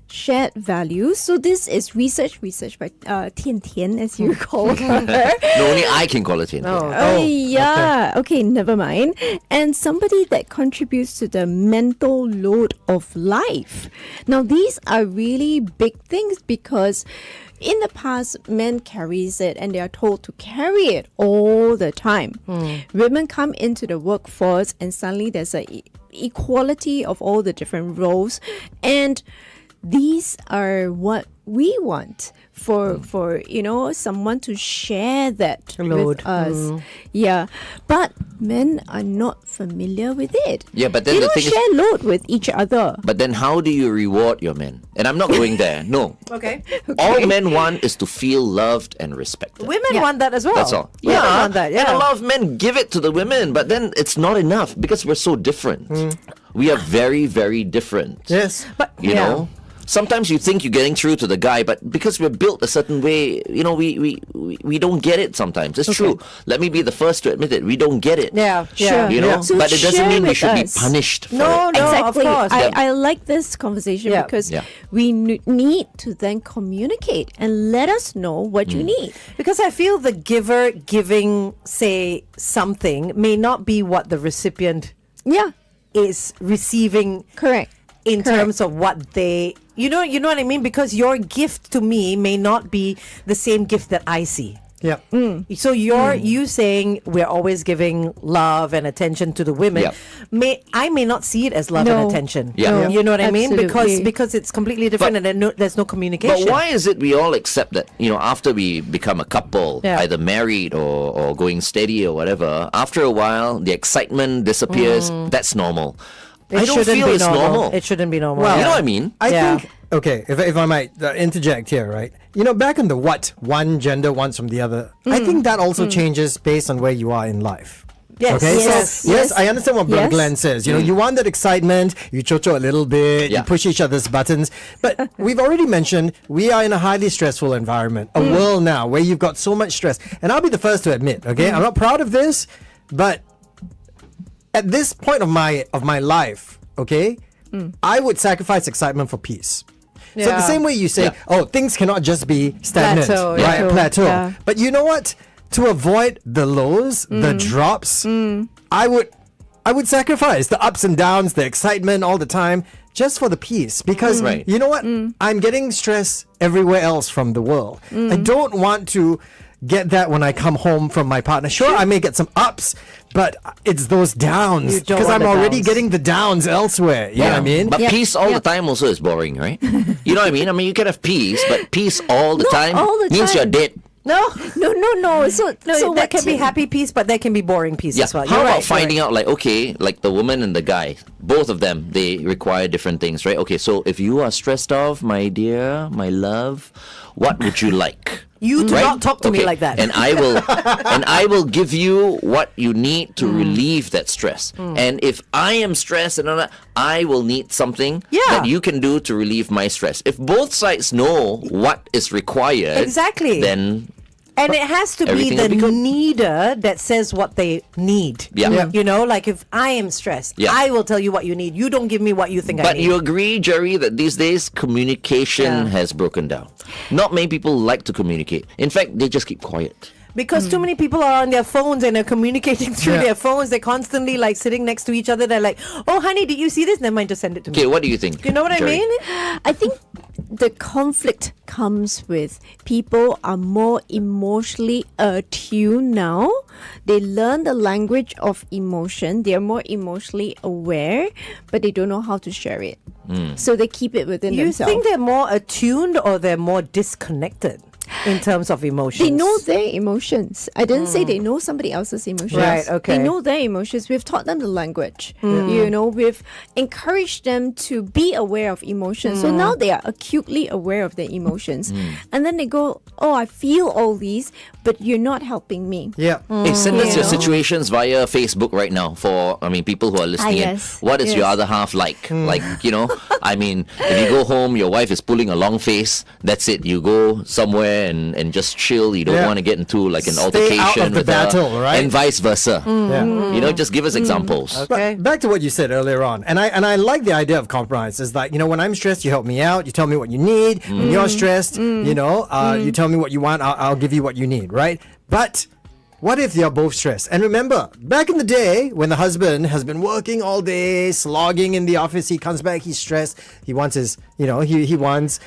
[SPEAKER 4] shared values. So this is research by Tian Tian, as you call her.
[SPEAKER 2] No, only I can call it Tian Tian.
[SPEAKER 4] Oh, yeah. Okay, never mind. And somebody that contributes to the mental load of life. Now, these are really big things, because in the past, men carries it and they are told to carry it all the time. Women come into the workforce and suddenly there's a equality of all the different roles, and these are what we want for someone to share that
[SPEAKER 6] Load.
[SPEAKER 4] with us. Yeah, but men are not familiar with it.
[SPEAKER 2] Yeah, but then
[SPEAKER 4] they
[SPEAKER 2] the
[SPEAKER 4] don't
[SPEAKER 2] thing is-
[SPEAKER 4] share load with each other.
[SPEAKER 2] But then how do you reward your men? And I'm not going there. No.
[SPEAKER 6] Okay.
[SPEAKER 2] All men want is to feel loved and respected.
[SPEAKER 6] Women want that as well.
[SPEAKER 2] That's all.
[SPEAKER 6] Women want that,
[SPEAKER 2] And a
[SPEAKER 6] yeah.
[SPEAKER 2] lot of men give it to the women, but then it's not enough because we're so different. We are very, very different.
[SPEAKER 5] Yes.
[SPEAKER 6] But
[SPEAKER 2] You know? Sometimes you think you're getting through to the guy, but because we're built a certain way, we don't get it sometimes. It's true. Let me be the first to admit it. We don't get it.
[SPEAKER 6] Yeah,
[SPEAKER 4] Sure.
[SPEAKER 6] yeah.
[SPEAKER 2] You know?
[SPEAKER 4] So
[SPEAKER 2] but it doesn't
[SPEAKER 4] share
[SPEAKER 2] mean we
[SPEAKER 4] with
[SPEAKER 2] should be
[SPEAKER 4] us.
[SPEAKER 2] punished for
[SPEAKER 6] No,
[SPEAKER 2] it.
[SPEAKER 6] no,
[SPEAKER 4] Exactly.
[SPEAKER 6] of course.
[SPEAKER 4] I like this conversation
[SPEAKER 6] Yeah.
[SPEAKER 4] because
[SPEAKER 2] Yeah.
[SPEAKER 4] we need to then communicate and let us know what you need.
[SPEAKER 6] Because I feel the giver giving, say, something may not be what the recipient
[SPEAKER 4] Yeah,
[SPEAKER 6] is receiving
[SPEAKER 4] correct.
[SPEAKER 6] in
[SPEAKER 4] Correct.
[SPEAKER 6] terms of what they you know what I mean, because your gift to me may not be the same gift that I see.
[SPEAKER 5] Yeah.
[SPEAKER 6] So you saying we're always giving love and attention to the women.
[SPEAKER 2] Yeah.
[SPEAKER 6] I may not see it as love
[SPEAKER 4] No.
[SPEAKER 6] and attention.
[SPEAKER 2] Yeah. No,
[SPEAKER 6] You know what I mean?
[SPEAKER 4] absolutely.
[SPEAKER 6] Because it's completely different
[SPEAKER 2] But-
[SPEAKER 6] and there's no communication.
[SPEAKER 2] But why is it we all accept that, after we become a couple,
[SPEAKER 6] Yeah.
[SPEAKER 2] either married or going steady or whatever, after a while, the excitement disappears. That's normal. I don't
[SPEAKER 6] shouldn't
[SPEAKER 2] feel
[SPEAKER 6] be
[SPEAKER 2] it's normal.
[SPEAKER 6] It shouldn't be normal.
[SPEAKER 5] Well,
[SPEAKER 2] You know what I mean?
[SPEAKER 5] I
[SPEAKER 6] Yeah.
[SPEAKER 5] think, okay, if I might interject here, right? Back in the what one gender wants from the other, I think that also changes based on where you are in life.
[SPEAKER 6] Yes.
[SPEAKER 5] Okay,
[SPEAKER 4] Yes.
[SPEAKER 5] so yes, I understand what Brother
[SPEAKER 4] Yes.
[SPEAKER 5] Glenn says. You want that excitement, you cho-cho a little bit,
[SPEAKER 2] Yeah.
[SPEAKER 5] you push each other's buttons. But we've already mentioned we are in a highly stressful environment, a world now where you've got so much stress. And I'll be the first to admit, okay, I'm not proud of this, but at this point of my life, okay, I would sacrifice excitement for peace. So the
[SPEAKER 6] Yeah.
[SPEAKER 5] same way you say,
[SPEAKER 2] Yeah.
[SPEAKER 5] oh, things cannot just be stagnant,
[SPEAKER 6] Plateau,
[SPEAKER 5] right?
[SPEAKER 6] yeah.
[SPEAKER 5] Plateau.
[SPEAKER 4] Yeah.
[SPEAKER 5] But you know what? To avoid the lows, the drops, I would sacrifice the ups and downs, the excitement all the time, just for the peace. Because
[SPEAKER 2] Right.
[SPEAKER 5] you know what? I'm getting stress everywhere else from the world. I don't want to get that when I come home from my partner. Sure, I may get some ups, but it's those downs
[SPEAKER 6] You don't
[SPEAKER 5] because
[SPEAKER 6] want
[SPEAKER 5] I'm
[SPEAKER 6] the
[SPEAKER 5] already
[SPEAKER 6] downs.
[SPEAKER 5] getting the downs elsewhere. You know what I mean?
[SPEAKER 2] But
[SPEAKER 4] Yeah.
[SPEAKER 2] peace all
[SPEAKER 4] Yeah.
[SPEAKER 2] the time also is boring, right? You know what I mean? I mean, you can have peace, but peace all the
[SPEAKER 4] Not
[SPEAKER 2] time
[SPEAKER 4] all the
[SPEAKER 2] means you're
[SPEAKER 4] time.
[SPEAKER 2] dead.
[SPEAKER 6] No.
[SPEAKER 4] No. So
[SPEAKER 6] So
[SPEAKER 4] what
[SPEAKER 6] there can be
[SPEAKER 4] Tim-
[SPEAKER 6] happy peace, but there can be boring peace
[SPEAKER 2] Yeah.
[SPEAKER 6] as well.
[SPEAKER 2] How
[SPEAKER 6] You're
[SPEAKER 2] about
[SPEAKER 6] right,
[SPEAKER 2] finding
[SPEAKER 6] you're
[SPEAKER 2] out, like, okay, like the woman and the guy, both of them, they require different things, right? Okay, so if you are stressed off, my dear, my love, what would you like?
[SPEAKER 6] You do
[SPEAKER 2] Right?
[SPEAKER 6] not talk to me
[SPEAKER 2] Okay,
[SPEAKER 6] like that.
[SPEAKER 2] And I will give you what you need to relieve that stress. And if I am stressed and all that, I will need something
[SPEAKER 6] Yeah.
[SPEAKER 2] that you can do to relieve my stress. If both sides know what is required,
[SPEAKER 6] Exactly.
[SPEAKER 2] then
[SPEAKER 6] And it has to be
[SPEAKER 2] Everything
[SPEAKER 6] the
[SPEAKER 2] will be good.
[SPEAKER 6] needer that says what they need.
[SPEAKER 2] Yeah. Yeah.
[SPEAKER 6] You know, like if I am stressed,
[SPEAKER 2] Yeah.
[SPEAKER 6] I will tell you what you need. You don't give me what you think I
[SPEAKER 2] But
[SPEAKER 6] need.
[SPEAKER 2] you agree, Gerry, that these days communication
[SPEAKER 6] Yeah.
[SPEAKER 2] has broken down. Not many people like to communicate. In fact, they just keep quiet.
[SPEAKER 6] Because too many people are on their phones and are communicating through
[SPEAKER 5] Yeah.
[SPEAKER 6] their phones. They're constantly like sitting next to each other. They're like, oh, honey, did you see this? Never mind, just send it to me.
[SPEAKER 2] Okay, what do you think?
[SPEAKER 6] You know what
[SPEAKER 2] Gerry?
[SPEAKER 6] I mean?
[SPEAKER 4] I think the conflict comes with people are more emotionally attuned now. They learn the language of emotion. They are more emotionally aware, but they don't know how to share it. So they keep it within
[SPEAKER 6] You
[SPEAKER 4] themselves.
[SPEAKER 6] think they're more attuned or they're more disconnected in terms of emotions?
[SPEAKER 4] They know their emotions. I didn't say they know somebody else's emotions.
[SPEAKER 6] Right, okay.
[SPEAKER 4] They know their emotions. We've taught them the language. We've encouraged them to be aware of emotions. So now they are acutely aware of their emotions. And then they go, oh, I feel all these, but you're not helping me.
[SPEAKER 5] Yeah.
[SPEAKER 2] Hey, send us your
[SPEAKER 4] Yeah.
[SPEAKER 2] situations via Facebook right now for, people who are listening in.
[SPEAKER 4] yes.
[SPEAKER 2] What is your
[SPEAKER 4] Yes.
[SPEAKER 2] other half like? Like, if you go home, your wife is pulling a long face, that's it. You go somewhere and just chill. You don't
[SPEAKER 5] Yeah.
[SPEAKER 2] want to get into like an
[SPEAKER 5] Stay
[SPEAKER 2] altercation
[SPEAKER 5] out of the
[SPEAKER 2] with her,
[SPEAKER 5] battle, right?
[SPEAKER 2] and vice versa.
[SPEAKER 5] Yeah.
[SPEAKER 2] Just give us examples.
[SPEAKER 6] Okay.
[SPEAKER 5] But back to what you said earlier on, and I like the idea of compromise. Is like when I'm stressed, you help me out. You tell me what you need. When you're stressed, you tell me what you want. I'll give you what you need, right? But what if you're both stressed? And remember, back in the day when the husband has been working all day, slogging in the office, he comes back, he's stressed. He wants his, he wants,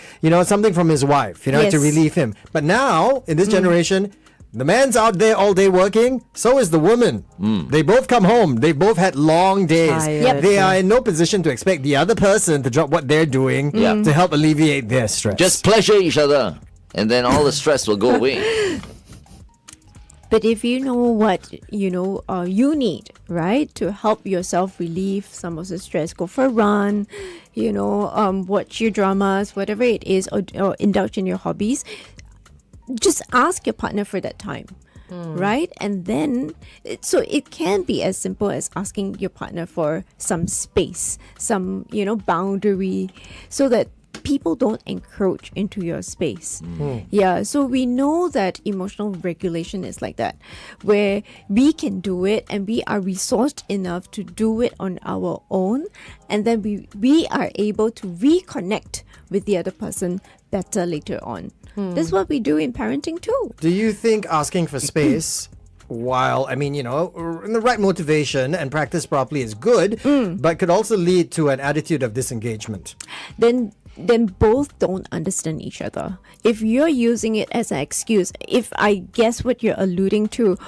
[SPEAKER 5] something from his wife, to
[SPEAKER 4] Yes.
[SPEAKER 5] relieve him. But now in this generation, The man's out there all day working, so is the woman. They both come home. They both had long days.
[SPEAKER 6] Tired. Yep.
[SPEAKER 5] They are in no position to expect the other person to drop what they're doing to help alleviate their stress.
[SPEAKER 2] Just pleasure each other, and then all the stress will go away.
[SPEAKER 4] But if you know what you need, right, to help yourself relieve some of the stress, go for a run, watch your dramas, whatever it is, or indulge in your hobbies. Just ask your partner for that time, right? And then, so it can be as simple as asking your partner for some space, some boundary, so that people don't encroach into your space. Yeah, so we know that emotional regulation is like that, where we can do it and we are resourced enough to do it on our own, and then we are able to reconnect with the other person better later on. That's what we do in parenting too.
[SPEAKER 5] Do you think asking for space while, in the right motivation and practice properly is good, but could also lead to an attitude of disengagement?
[SPEAKER 4] Then both don't understand each other. If you're using it as an excuse, if I guess what you're alluding to,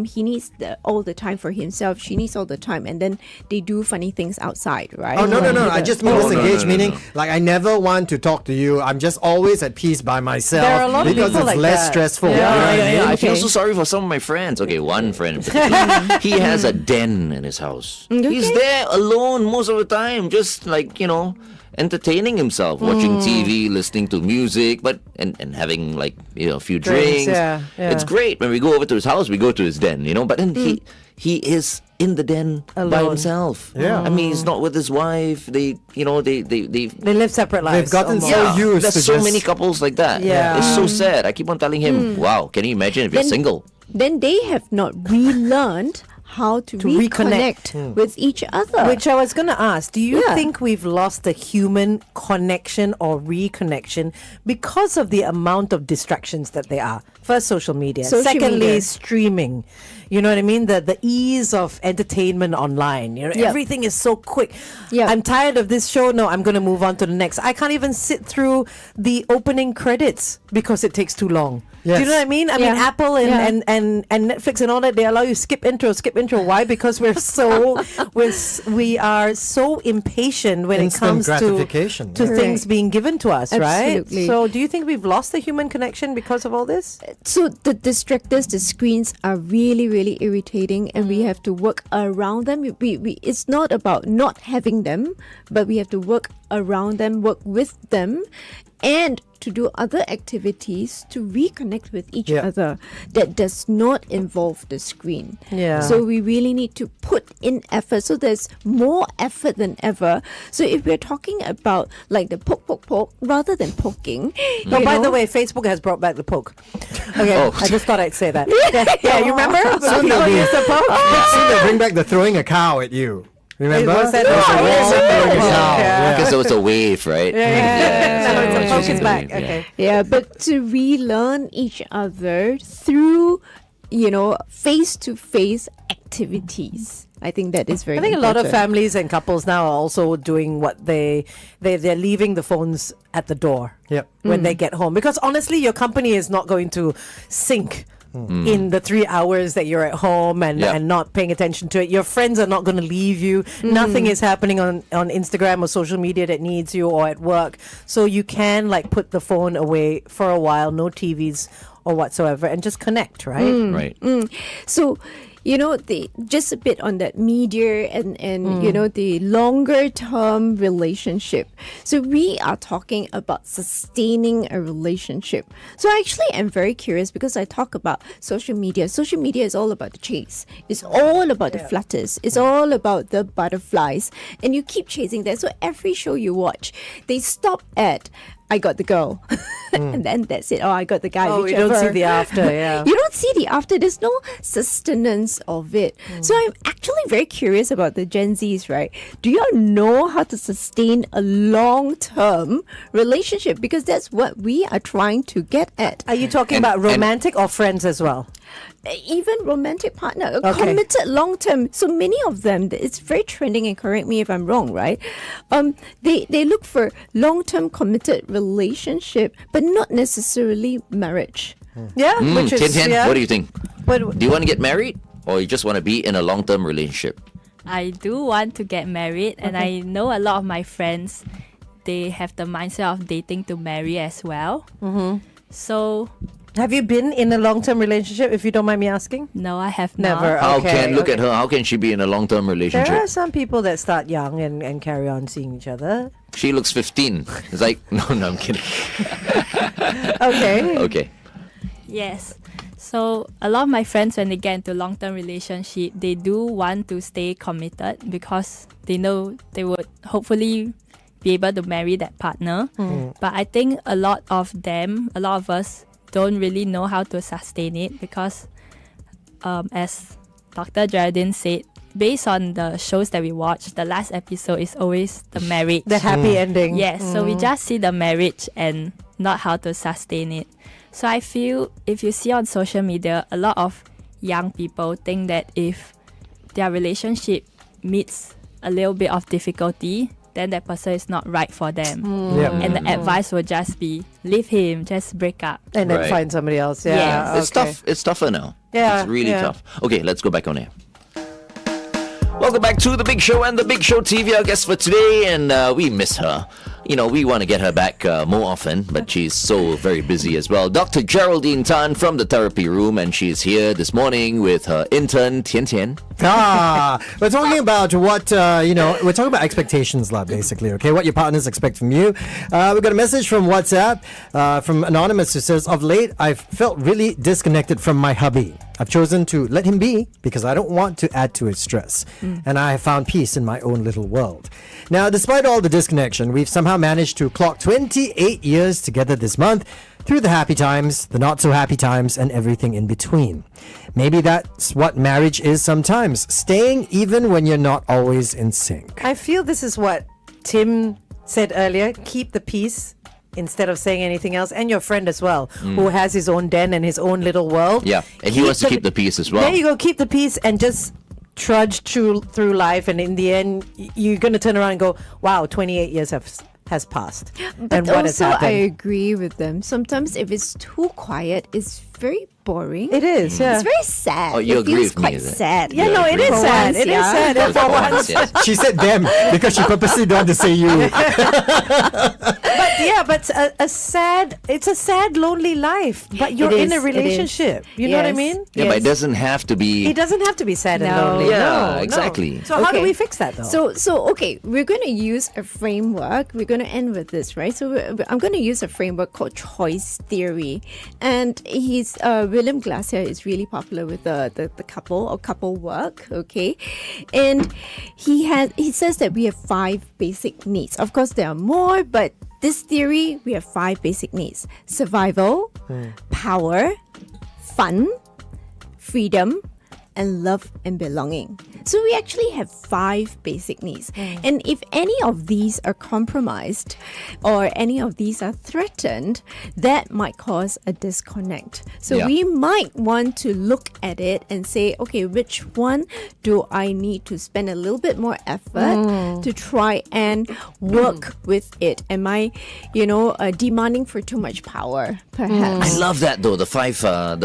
[SPEAKER 4] he needs all the time for himself, she needs all the time, and then they do funny things outside, right?
[SPEAKER 5] Oh, no. I just mean disengage, meaning like I never want to talk to you. I'm just always at peace by myself.
[SPEAKER 6] There are a lot of
[SPEAKER 5] because
[SPEAKER 6] people
[SPEAKER 5] it's
[SPEAKER 6] like
[SPEAKER 5] less
[SPEAKER 6] that.
[SPEAKER 5] stressful.
[SPEAKER 6] Yeah.
[SPEAKER 5] You know what I mean?
[SPEAKER 2] I feel so sorry for some of my friends. Okay, one friend in particular. He has a den in his house. He's there alone most of the time, just like, entertaining himself, watching TV, listening to music, and having a few drinks.
[SPEAKER 6] Yeah.
[SPEAKER 2] It's great. When we go over to his house, we go to his den, but then he is in the den by
[SPEAKER 6] Alone.
[SPEAKER 2] himself.
[SPEAKER 5] Yeah.
[SPEAKER 2] I mean, he's not with his wife. They
[SPEAKER 6] live separate lives.
[SPEAKER 5] They've gotten
[SPEAKER 6] almost.
[SPEAKER 5] so used
[SPEAKER 2] there's
[SPEAKER 5] to
[SPEAKER 2] so
[SPEAKER 5] just-
[SPEAKER 2] many couples like that.
[SPEAKER 6] Yeah.
[SPEAKER 2] It's so sad. I keep on telling him, wow, can you imagine if you're
[SPEAKER 4] Then-
[SPEAKER 2] single?
[SPEAKER 4] Then they have not relearned how to reconnect with each other.
[SPEAKER 6] Which I was going to ask, do you
[SPEAKER 4] Yeah.
[SPEAKER 6] think we've lost the human connection or reconnection because of the amount of distractions that there are? First, social media.
[SPEAKER 4] Social
[SPEAKER 6] Secondly,
[SPEAKER 4] media.
[SPEAKER 6] streaming. You know what I mean? The ease of entertainment online.
[SPEAKER 4] Yep.
[SPEAKER 6] Everything is so quick.
[SPEAKER 4] Yep.
[SPEAKER 6] I'm tired of this show. No, I'm going to move on to the next. I can't even sit through the opening credits because it takes too long. Do you
[SPEAKER 5] Yes.
[SPEAKER 6] know what I mean? I mean,
[SPEAKER 4] Yeah.
[SPEAKER 6] Apple and Netflix and all that, they allow you skip intro. Why? Because we are so impatient when
[SPEAKER 5] Instant
[SPEAKER 6] it comes
[SPEAKER 5] gratification.
[SPEAKER 6] to
[SPEAKER 4] Correct.
[SPEAKER 6] things being given to us,
[SPEAKER 4] Absolutely.
[SPEAKER 6] right? So do you think we've lost the human connection because of all this?
[SPEAKER 4] So the distractors, the screens are really, really irritating, and we have to work around them. It's not about not having them, but we have to work around them, work with them, and to do other activities to reconnect with each
[SPEAKER 5] Yeah.
[SPEAKER 4] other that does not involve the screen.
[SPEAKER 6] Yeah.
[SPEAKER 4] So we really need to put in effort. So there's more effort than ever. So if we're talking about like the poke, rather than poking.
[SPEAKER 6] Oh,
[SPEAKER 4] you
[SPEAKER 6] by the
[SPEAKER 4] know,
[SPEAKER 6] way, Facebook has brought back the poke. Okay,
[SPEAKER 2] Oh.
[SPEAKER 6] I just thought I'd say that. Yeah, you remember?
[SPEAKER 5] Soon
[SPEAKER 6] People
[SPEAKER 5] they'll be-
[SPEAKER 6] use the poke.
[SPEAKER 5] Soon they bring back the throwing a cow at you. Remember?
[SPEAKER 6] Was that-
[SPEAKER 5] There's a
[SPEAKER 6] Oh,
[SPEAKER 5] wall
[SPEAKER 6] yes,
[SPEAKER 5] throwing a
[SPEAKER 6] yes.
[SPEAKER 5] cow.
[SPEAKER 6] Yeah.
[SPEAKER 2] Because there was a wave, right?
[SPEAKER 6] Yeah.
[SPEAKER 2] so
[SPEAKER 6] The
[SPEAKER 2] it's
[SPEAKER 6] poke
[SPEAKER 2] using
[SPEAKER 6] is
[SPEAKER 2] the
[SPEAKER 6] back.
[SPEAKER 2] wave, yeah.
[SPEAKER 6] Okay.
[SPEAKER 4] Yeah, but to relearn each other through, face-to-face activities. I think that is very
[SPEAKER 6] I think a lot of
[SPEAKER 4] important.
[SPEAKER 6] families and couples now are also doing what they're leaving the phones at the door
[SPEAKER 5] Yep.
[SPEAKER 6] when they get home, because honestly your company is not going to sync in the 3 hours that you're at home and
[SPEAKER 2] Yeah.
[SPEAKER 6] not paying attention to it. Your friends are not going to leave you. Nothing is happening on Instagram or social media that needs you, or at work, so you can put the phone away for a while, no TVs or whatsoever, and just connect, right?
[SPEAKER 2] Right.
[SPEAKER 4] So, just a bit on that media and the longer term relationship. So we are talking about sustaining a relationship. So I actually am very curious because I talk about social media. Social media is all about the chase. It's all about the flutters. It's all about the butterflies. And you keep chasing that. So every show you watch, they stop at I got the girl. And then that's it. Oh, I got the guy.
[SPEAKER 6] Oh, you don't see
[SPEAKER 4] whichever.
[SPEAKER 6] the after, yeah.
[SPEAKER 4] You don't see the after. There's no sustenance of it. So I'm actually very curious about the Gen Zs, right? Do you know how to sustain a long-term relationship? Because that's what we are trying to get at.
[SPEAKER 6] Are you talking
[SPEAKER 2] And-
[SPEAKER 6] about
[SPEAKER 2] and-
[SPEAKER 6] romantic or friends as well?
[SPEAKER 4] Even romantic partner, a
[SPEAKER 6] Okay.
[SPEAKER 4] committed long-term. So many of them, it's very trending, and correct me if I'm wrong, right? They look for long-term committed relationship, but not necessarily marriage.
[SPEAKER 6] Yeah, which is
[SPEAKER 2] Tian Tian,
[SPEAKER 6] yeah.
[SPEAKER 2] what do you think?
[SPEAKER 6] What-
[SPEAKER 2] Do you want to get married, or you just want to be in a long-term relationship?
[SPEAKER 7] I do want to get married, and I know a lot of my friends, they have the mindset of dating to marry as well. So
[SPEAKER 6] Have you been in a long-term relationship, if you don't mind me asking?
[SPEAKER 7] no, I have
[SPEAKER 6] Never.
[SPEAKER 7] not.
[SPEAKER 2] How
[SPEAKER 6] Okay,
[SPEAKER 2] can look at
[SPEAKER 6] okay.
[SPEAKER 2] her? How can she be in a long-term
[SPEAKER 6] There
[SPEAKER 2] relationship?
[SPEAKER 6] are some people that start young and carry on seeing each other.
[SPEAKER 2] She looks 15. It's like no, I'm kidding.
[SPEAKER 6] Okay.
[SPEAKER 2] Okay.
[SPEAKER 7] Yes. So a lot of my friends, when they get into long-term relationship, they do want to stay committed because they know they would hopefully be able to marry that partner. But I think a lot of us don't really know how to sustain it because, as Dr. Geraldine said, based on the shows that we watch, the last episode is always the marriage.
[SPEAKER 6] The happy ending.
[SPEAKER 7] Yes, so we just see the marriage and not how to sustain it. So I feel if you see on social media, a lot of young people think that if their relationship meets a little bit of difficulty, then that person is not right for them.
[SPEAKER 5] Yeah.
[SPEAKER 7] And the advice will just be, leave him, just break up.
[SPEAKER 6] And then
[SPEAKER 2] Right.
[SPEAKER 6] find somebody else. Yeah.
[SPEAKER 7] Yes.
[SPEAKER 2] It's tough. It's tougher now.
[SPEAKER 6] Yeah,
[SPEAKER 2] It's really
[SPEAKER 6] yeah.
[SPEAKER 2] tough. Okay, let's go back on air. Welcome back to The Big Show and The Big Show TV, our guest for today, and we miss her. You know, we want to get her back more often, but she's so very busy as well. Dr. Geraldine Tan from the therapy room, and she's here this morning with her intern, Tian Tian.
[SPEAKER 5] We're talking about what, we're talking about expectations, lah, basically, okay? What your partners expect from you. We got a message from WhatsApp from Anonymous who says, of late, I've felt really disconnected from my hubby. I've chosen to let him be because I don't want to add to his stress. And I have found peace in my own little world. Now, despite all the disconnection, we've somehow managed to clock 28 years together this month through the happy times, the not so happy times, and everything in between. Maybe that's what marriage is sometimes, staying even when you're not always in sync.
[SPEAKER 6] I feel this is what Tim said earlier. Keep the peace instead of saying anything else. And your friend as well, who has his own den and his own little world.
[SPEAKER 2] Yeah, and he wants to keep the peace as well.
[SPEAKER 6] There you go. Keep the peace and just trudge through life. And in the end, you're going to turn around and go, wow, 28 years has passed.
[SPEAKER 4] But
[SPEAKER 6] and what has
[SPEAKER 4] also,
[SPEAKER 6] happened.
[SPEAKER 4] I agree with them. Sometimes if it's too quiet, it's very boring.
[SPEAKER 6] It is, yeah.
[SPEAKER 4] It's very sad.
[SPEAKER 2] Oh, you
[SPEAKER 4] it
[SPEAKER 2] agree
[SPEAKER 4] feels
[SPEAKER 2] with me,
[SPEAKER 4] quite
[SPEAKER 2] is it?
[SPEAKER 4] sad.
[SPEAKER 6] Yeah,
[SPEAKER 2] You
[SPEAKER 6] no, it
[SPEAKER 2] agree?
[SPEAKER 6] is
[SPEAKER 4] For
[SPEAKER 6] sad.
[SPEAKER 4] once,
[SPEAKER 6] It is
[SPEAKER 4] yeah.
[SPEAKER 6] sad. And for once.
[SPEAKER 2] Yes.
[SPEAKER 5] She said them because she purposely don't want to say you.
[SPEAKER 6] But it's a sad, lonely life. But you're
[SPEAKER 4] It
[SPEAKER 6] in a
[SPEAKER 4] is, it is.
[SPEAKER 6] relationship. You know what I
[SPEAKER 4] Yes.
[SPEAKER 6] mean?
[SPEAKER 2] Yeah, but it doesn't have to be.
[SPEAKER 6] It doesn't have to be sad and
[SPEAKER 4] No.
[SPEAKER 6] lonely.
[SPEAKER 2] Yeah,
[SPEAKER 6] No,
[SPEAKER 2] exactly.
[SPEAKER 6] No. So how do
[SPEAKER 4] Okay.
[SPEAKER 6] we fix that though?
[SPEAKER 4] So okay, we're going to use a framework. We're going to end with this, right? So I'm going to use a framework called choice theory, and he's William Glasser is really popular with the couple or couple work. Okay, and he says that we have 5 basic needs. Of course, there are more, but this theory we have 5 basic needs: survival, power, fun, freedom, and love and belonging. So we actually have 5 basic needs. And if any of these are compromised or any of these are threatened, that might cause a disconnect. So
[SPEAKER 2] Yeah.
[SPEAKER 4] we might want to look at it and say, okay, which one do I need to spend a little bit more effort to try and work with it? Am I, demanding for too much power, perhaps?
[SPEAKER 2] I love that though. The five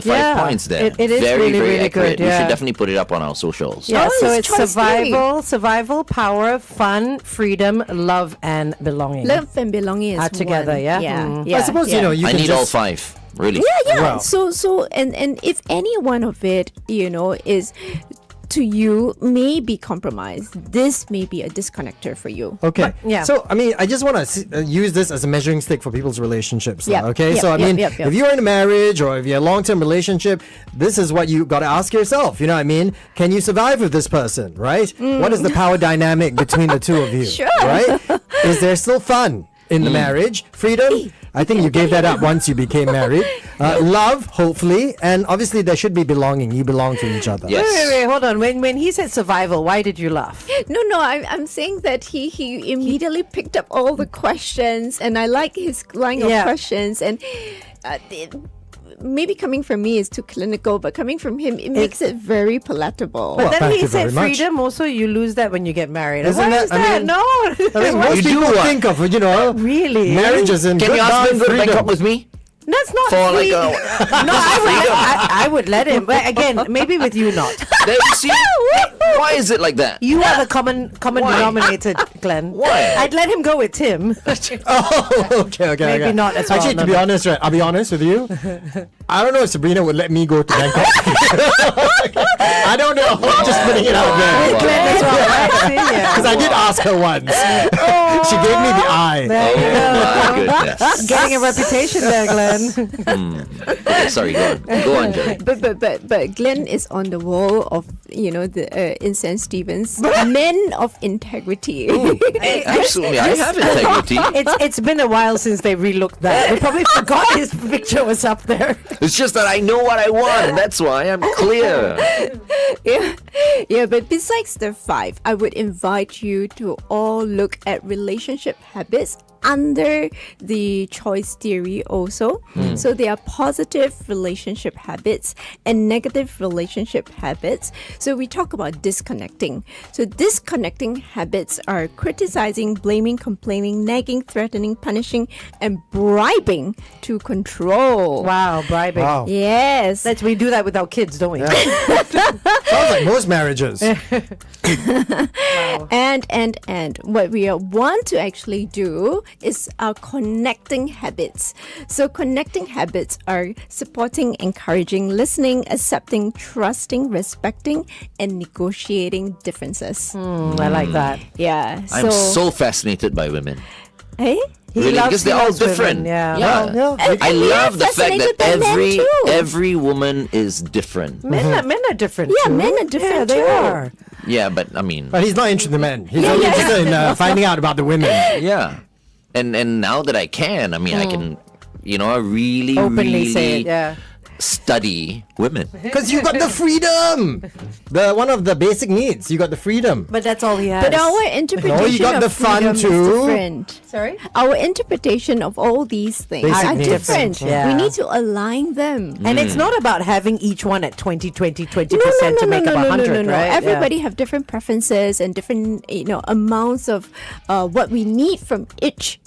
[SPEAKER 6] Yeah,
[SPEAKER 2] points there.
[SPEAKER 6] it is
[SPEAKER 2] very,
[SPEAKER 6] really,
[SPEAKER 2] very
[SPEAKER 6] really
[SPEAKER 2] accurate.
[SPEAKER 6] good,
[SPEAKER 2] We
[SPEAKER 6] yeah.
[SPEAKER 2] should definitely put it up on our socials.
[SPEAKER 6] Yeah,
[SPEAKER 4] Oh,
[SPEAKER 6] so
[SPEAKER 4] it's
[SPEAKER 6] it's
[SPEAKER 4] choice theory.
[SPEAKER 6] survival, power, fun, freedom, love, and belonging.
[SPEAKER 4] Love and belonging is
[SPEAKER 6] Are together,
[SPEAKER 4] one.
[SPEAKER 6] yeah?
[SPEAKER 4] Yeah,
[SPEAKER 6] Mm.
[SPEAKER 4] yeah.
[SPEAKER 5] I suppose,
[SPEAKER 4] yeah.
[SPEAKER 5] you
[SPEAKER 2] I
[SPEAKER 5] can
[SPEAKER 2] need
[SPEAKER 5] just,
[SPEAKER 2] all 5. Really.
[SPEAKER 4] Yeah.
[SPEAKER 5] Wow.
[SPEAKER 4] So and if any one of it, is to you may be compromised, this may be a disconnector for you.
[SPEAKER 5] Okay.
[SPEAKER 6] yeah.
[SPEAKER 5] So, I just want to use this as a measuring stick for people's relationships.
[SPEAKER 4] Yep,
[SPEAKER 5] Okay.
[SPEAKER 4] yep,
[SPEAKER 5] So,
[SPEAKER 4] yep.
[SPEAKER 5] if you're in a marriage or if you're in a long term relationship, this is what you got to ask yourself. You know what I mean? Can you survive with this person? Right? What is the power dynamic between the two of you?
[SPEAKER 4] Sure.
[SPEAKER 5] Right? Is there still fun in the marriage? Freedom? I think you gave that up once you became married. Love, hopefully. And obviously, there should be belonging. You belong to each other.
[SPEAKER 2] Yes.
[SPEAKER 6] Wait, hold on. When he said survival, why did you laugh?
[SPEAKER 4] No, I'm saying that he immediately picked up all the questions, and I like his line of
[SPEAKER 6] Yeah.
[SPEAKER 4] questions, and maybe coming from me is too clinical, but coming from him, it makes it very palatable.
[SPEAKER 5] Well,
[SPEAKER 6] Then
[SPEAKER 5] thank
[SPEAKER 6] he
[SPEAKER 5] you very
[SPEAKER 6] said
[SPEAKER 5] much.
[SPEAKER 6] freedom. Also, you lose that when you get married.
[SPEAKER 5] Isn't
[SPEAKER 6] Why
[SPEAKER 5] that-
[SPEAKER 6] is
[SPEAKER 5] I
[SPEAKER 6] that?
[SPEAKER 5] mean-
[SPEAKER 6] No.
[SPEAKER 5] I think most
[SPEAKER 2] You do
[SPEAKER 5] people
[SPEAKER 2] what?
[SPEAKER 5] think of,
[SPEAKER 6] Really?
[SPEAKER 5] marriage as in
[SPEAKER 2] Can you ask me to go to
[SPEAKER 5] freedom.
[SPEAKER 2] Bangkok with me?
[SPEAKER 6] That's not
[SPEAKER 2] For like
[SPEAKER 6] free.
[SPEAKER 2] a
[SPEAKER 6] No, I would let him. But again, maybe with you not.
[SPEAKER 2] There, you see, why is it like that?
[SPEAKER 6] You are the common denominator, Glenn.
[SPEAKER 2] Why?
[SPEAKER 6] I'd let him go with Tim.
[SPEAKER 5] Oh, okay.
[SPEAKER 6] Maybe
[SPEAKER 5] okay.
[SPEAKER 6] not as well,
[SPEAKER 5] Actually, to
[SPEAKER 6] no,
[SPEAKER 5] be
[SPEAKER 6] no.
[SPEAKER 5] honest, right? I'll be honest with you. I don't know if Sabrina would let me go to Bangkok. I don't know. I'm just putting it out there.
[SPEAKER 2] Wow.
[SPEAKER 6] Glenn as well, right? See, yeah.
[SPEAKER 5] Because I did ask her once. She gave me the eye.
[SPEAKER 6] There
[SPEAKER 2] Oh
[SPEAKER 6] you go.
[SPEAKER 2] my goodness.
[SPEAKER 6] Getting a reputation there, Glenn.
[SPEAKER 2] Okay, sorry, go on, Gerry.
[SPEAKER 4] But Glenn is on the wall of the Incense Stevens men of integrity.
[SPEAKER 2] Absolutely, I have integrity.
[SPEAKER 6] It's been a while since they relooked that. They probably forgot his picture was up there.
[SPEAKER 2] It's just that I know what I want. That's why I'm clear.
[SPEAKER 4] Yeah, but besides the 5, I would invite you to all look at relationship habits under the choice theory also. So there are positive relationship habits and negative relationship habits. So we talk about disconnecting. So disconnecting habits are criticizing, blaming, complaining, nagging, threatening, punishing, and bribing to control.
[SPEAKER 6] Wow, bribing.
[SPEAKER 5] Wow.
[SPEAKER 4] Yes.
[SPEAKER 6] We do that with our kids, don't we?
[SPEAKER 5] Sounds like most marriages.
[SPEAKER 4] And what we want to actually do is our connecting habits. So connecting habits are supporting, encouraging, listening, accepting, trusting, respecting, and negotiating differences.
[SPEAKER 6] I like that.
[SPEAKER 4] Yeah.
[SPEAKER 2] I'm so fascinated by women.
[SPEAKER 4] Hey?
[SPEAKER 2] Really, because they're all different.
[SPEAKER 6] Women, yeah.
[SPEAKER 5] Yeah.
[SPEAKER 2] I
[SPEAKER 4] And we are
[SPEAKER 2] love the fact that
[SPEAKER 4] fascinated by men too.
[SPEAKER 2] every woman is different.
[SPEAKER 6] Men are different.
[SPEAKER 4] Yeah,
[SPEAKER 6] too.
[SPEAKER 4] men are different
[SPEAKER 6] Yeah, they
[SPEAKER 4] too.
[SPEAKER 6] are.
[SPEAKER 2] Yeah, but I mean,
[SPEAKER 5] But he's not interested in men. He's only interested in finding out about the women.
[SPEAKER 2] yeah. And now that I can, I mean, I can, really,
[SPEAKER 6] Openly
[SPEAKER 2] really
[SPEAKER 6] say it, yeah.
[SPEAKER 2] study women.
[SPEAKER 5] Because you got the freedom. One of the basic needs. You got the freedom.
[SPEAKER 6] But that's all he has.
[SPEAKER 4] But our interpretation
[SPEAKER 5] got
[SPEAKER 4] of
[SPEAKER 5] the fun
[SPEAKER 4] freedom is
[SPEAKER 5] too.
[SPEAKER 4] different.
[SPEAKER 6] Sorry?
[SPEAKER 4] Our interpretation of all these things
[SPEAKER 5] Basic
[SPEAKER 4] are
[SPEAKER 5] needs.
[SPEAKER 4] different.
[SPEAKER 6] Yeah.
[SPEAKER 4] We need to align them.
[SPEAKER 6] And it's not about having each one at 20% to make up 100,
[SPEAKER 4] no.
[SPEAKER 6] right?
[SPEAKER 4] Everybody have different preferences and different amounts of what we need from each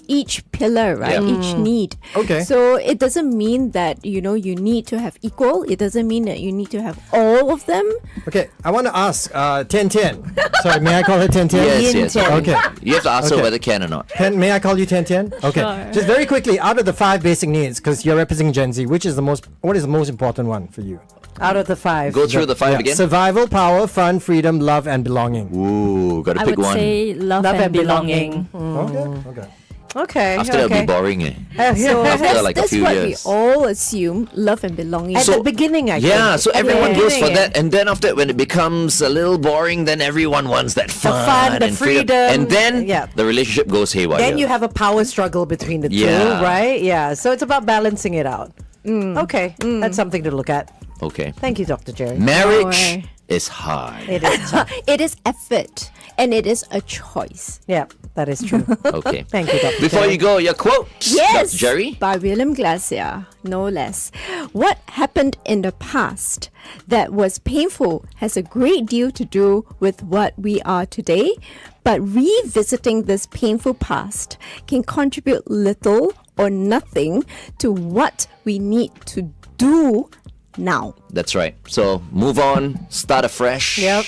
[SPEAKER 4] pillar, right?
[SPEAKER 2] Yeah.
[SPEAKER 4] Each need.
[SPEAKER 5] Okay.
[SPEAKER 4] So it doesn't mean that you need to have equal. It doesn't mean that you need to have all of them.
[SPEAKER 5] Okay, I want to ask Tian Tian. Sorry, may I call her Tian Tian?
[SPEAKER 2] Yes.
[SPEAKER 5] Okay.
[SPEAKER 2] You have to ask her
[SPEAKER 5] Okay.
[SPEAKER 2] whether can or not.
[SPEAKER 5] May I call you Tian Tian? Okay.
[SPEAKER 7] Sure.
[SPEAKER 5] Just very quickly, out of the 5 basic needs, because you're representing Gen Z, what is the most important one for you?
[SPEAKER 6] Out of the 5.
[SPEAKER 2] Go through the 5
[SPEAKER 5] Yeah.
[SPEAKER 2] again.
[SPEAKER 5] Survival, power, fun, freedom, love, and belonging.
[SPEAKER 2] Ooh, got to
[SPEAKER 7] I
[SPEAKER 2] pick
[SPEAKER 7] would
[SPEAKER 2] one.
[SPEAKER 7] say love and belonging.
[SPEAKER 5] Okay.
[SPEAKER 6] Okay.
[SPEAKER 2] After that'll be boring, eh?
[SPEAKER 4] So
[SPEAKER 2] After like a
[SPEAKER 4] that's
[SPEAKER 2] few
[SPEAKER 4] what
[SPEAKER 2] years.
[SPEAKER 4] we all assume: love and belonging.
[SPEAKER 6] At
[SPEAKER 2] So-
[SPEAKER 6] the beginning, I
[SPEAKER 2] Yeah,
[SPEAKER 6] think.
[SPEAKER 2] so everyone
[SPEAKER 6] the
[SPEAKER 2] goes for
[SPEAKER 6] beginning,
[SPEAKER 2] that, and then after that, when it becomes a little boring, then everyone wants that fun,
[SPEAKER 6] the
[SPEAKER 2] and
[SPEAKER 6] freedom,
[SPEAKER 2] and then
[SPEAKER 6] yeah.
[SPEAKER 2] the relationship goes haywire.
[SPEAKER 6] Then you have a power struggle between the
[SPEAKER 2] Yeah.
[SPEAKER 6] two, right? Yeah. So it's about balancing it out. Okay. That's something to look at.
[SPEAKER 2] Okay,
[SPEAKER 6] Thank you, Dr. Gerry.
[SPEAKER 2] marriage is hard.
[SPEAKER 6] It is.
[SPEAKER 4] It is effort and it is a choice.
[SPEAKER 6] Yeah, that is true.
[SPEAKER 2] Okay.
[SPEAKER 6] Thank you, Dr.
[SPEAKER 2] Before
[SPEAKER 6] Gerry.
[SPEAKER 2] you go, your quote,
[SPEAKER 4] Yes,
[SPEAKER 2] Dr. Gerry.
[SPEAKER 4] by William Glaser, no less. What happened in the past that was painful has a great deal to do with what we are today, but revisiting this painful past can contribute little or nothing to what we need to do now.
[SPEAKER 2] That's right. So move on, start afresh.
[SPEAKER 6] Yep.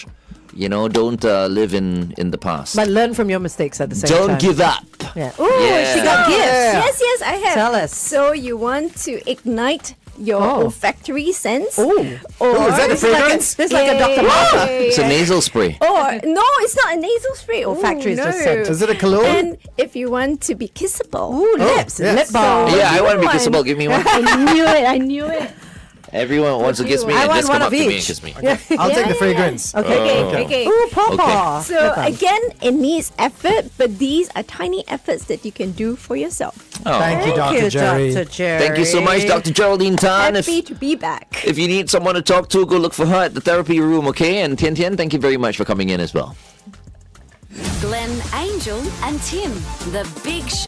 [SPEAKER 2] Don't live in the past.
[SPEAKER 6] But learn from your mistakes at the same
[SPEAKER 2] Don't
[SPEAKER 6] time.
[SPEAKER 2] give up.
[SPEAKER 6] Yeah.
[SPEAKER 4] Ooh,
[SPEAKER 2] Yeah.
[SPEAKER 6] She got gifts.
[SPEAKER 4] Yes, I have.
[SPEAKER 6] Tell us.
[SPEAKER 4] So you want to ignite your olfactory sense?
[SPEAKER 6] Oh.
[SPEAKER 4] Or
[SPEAKER 5] is that the fragrance?
[SPEAKER 6] This is like a Dr. Martha.
[SPEAKER 2] It's a nasal spray.
[SPEAKER 4] Or no, it's not a nasal spray.
[SPEAKER 6] Olfactory is
[SPEAKER 4] no.
[SPEAKER 6] just scent.
[SPEAKER 5] Is it a cologne?
[SPEAKER 4] And if you want to be kissable,
[SPEAKER 6] Lips.
[SPEAKER 5] yes.
[SPEAKER 6] Lip balm.
[SPEAKER 2] Yeah, I want to be
[SPEAKER 4] one.
[SPEAKER 2] kissable. Give me one.
[SPEAKER 4] I knew it.
[SPEAKER 2] Everyone wants to kiss me.
[SPEAKER 6] I
[SPEAKER 2] and
[SPEAKER 6] want
[SPEAKER 2] just
[SPEAKER 6] one
[SPEAKER 2] come
[SPEAKER 6] of
[SPEAKER 2] up to me and
[SPEAKER 6] each.
[SPEAKER 2] kiss me.
[SPEAKER 5] I'll take the
[SPEAKER 4] Yeah.
[SPEAKER 5] fragrance.
[SPEAKER 4] Okay.
[SPEAKER 6] Ooh, Pawpaw.
[SPEAKER 4] So again, it needs effort, but these are tiny efforts that you can do for yourself.
[SPEAKER 2] Oh.
[SPEAKER 5] Thank you, Dr. Gerry.
[SPEAKER 6] Dr. Gerry.
[SPEAKER 2] Thank you so much, Dr. Geraldine Tan.
[SPEAKER 4] Happy to be back.
[SPEAKER 2] If you need someone to talk to, go look for her at the therapy room, okay? And Tian Tian, thank you very much for coming in as well.
[SPEAKER 1] Glenn, Angel, and Tim. The Big Show.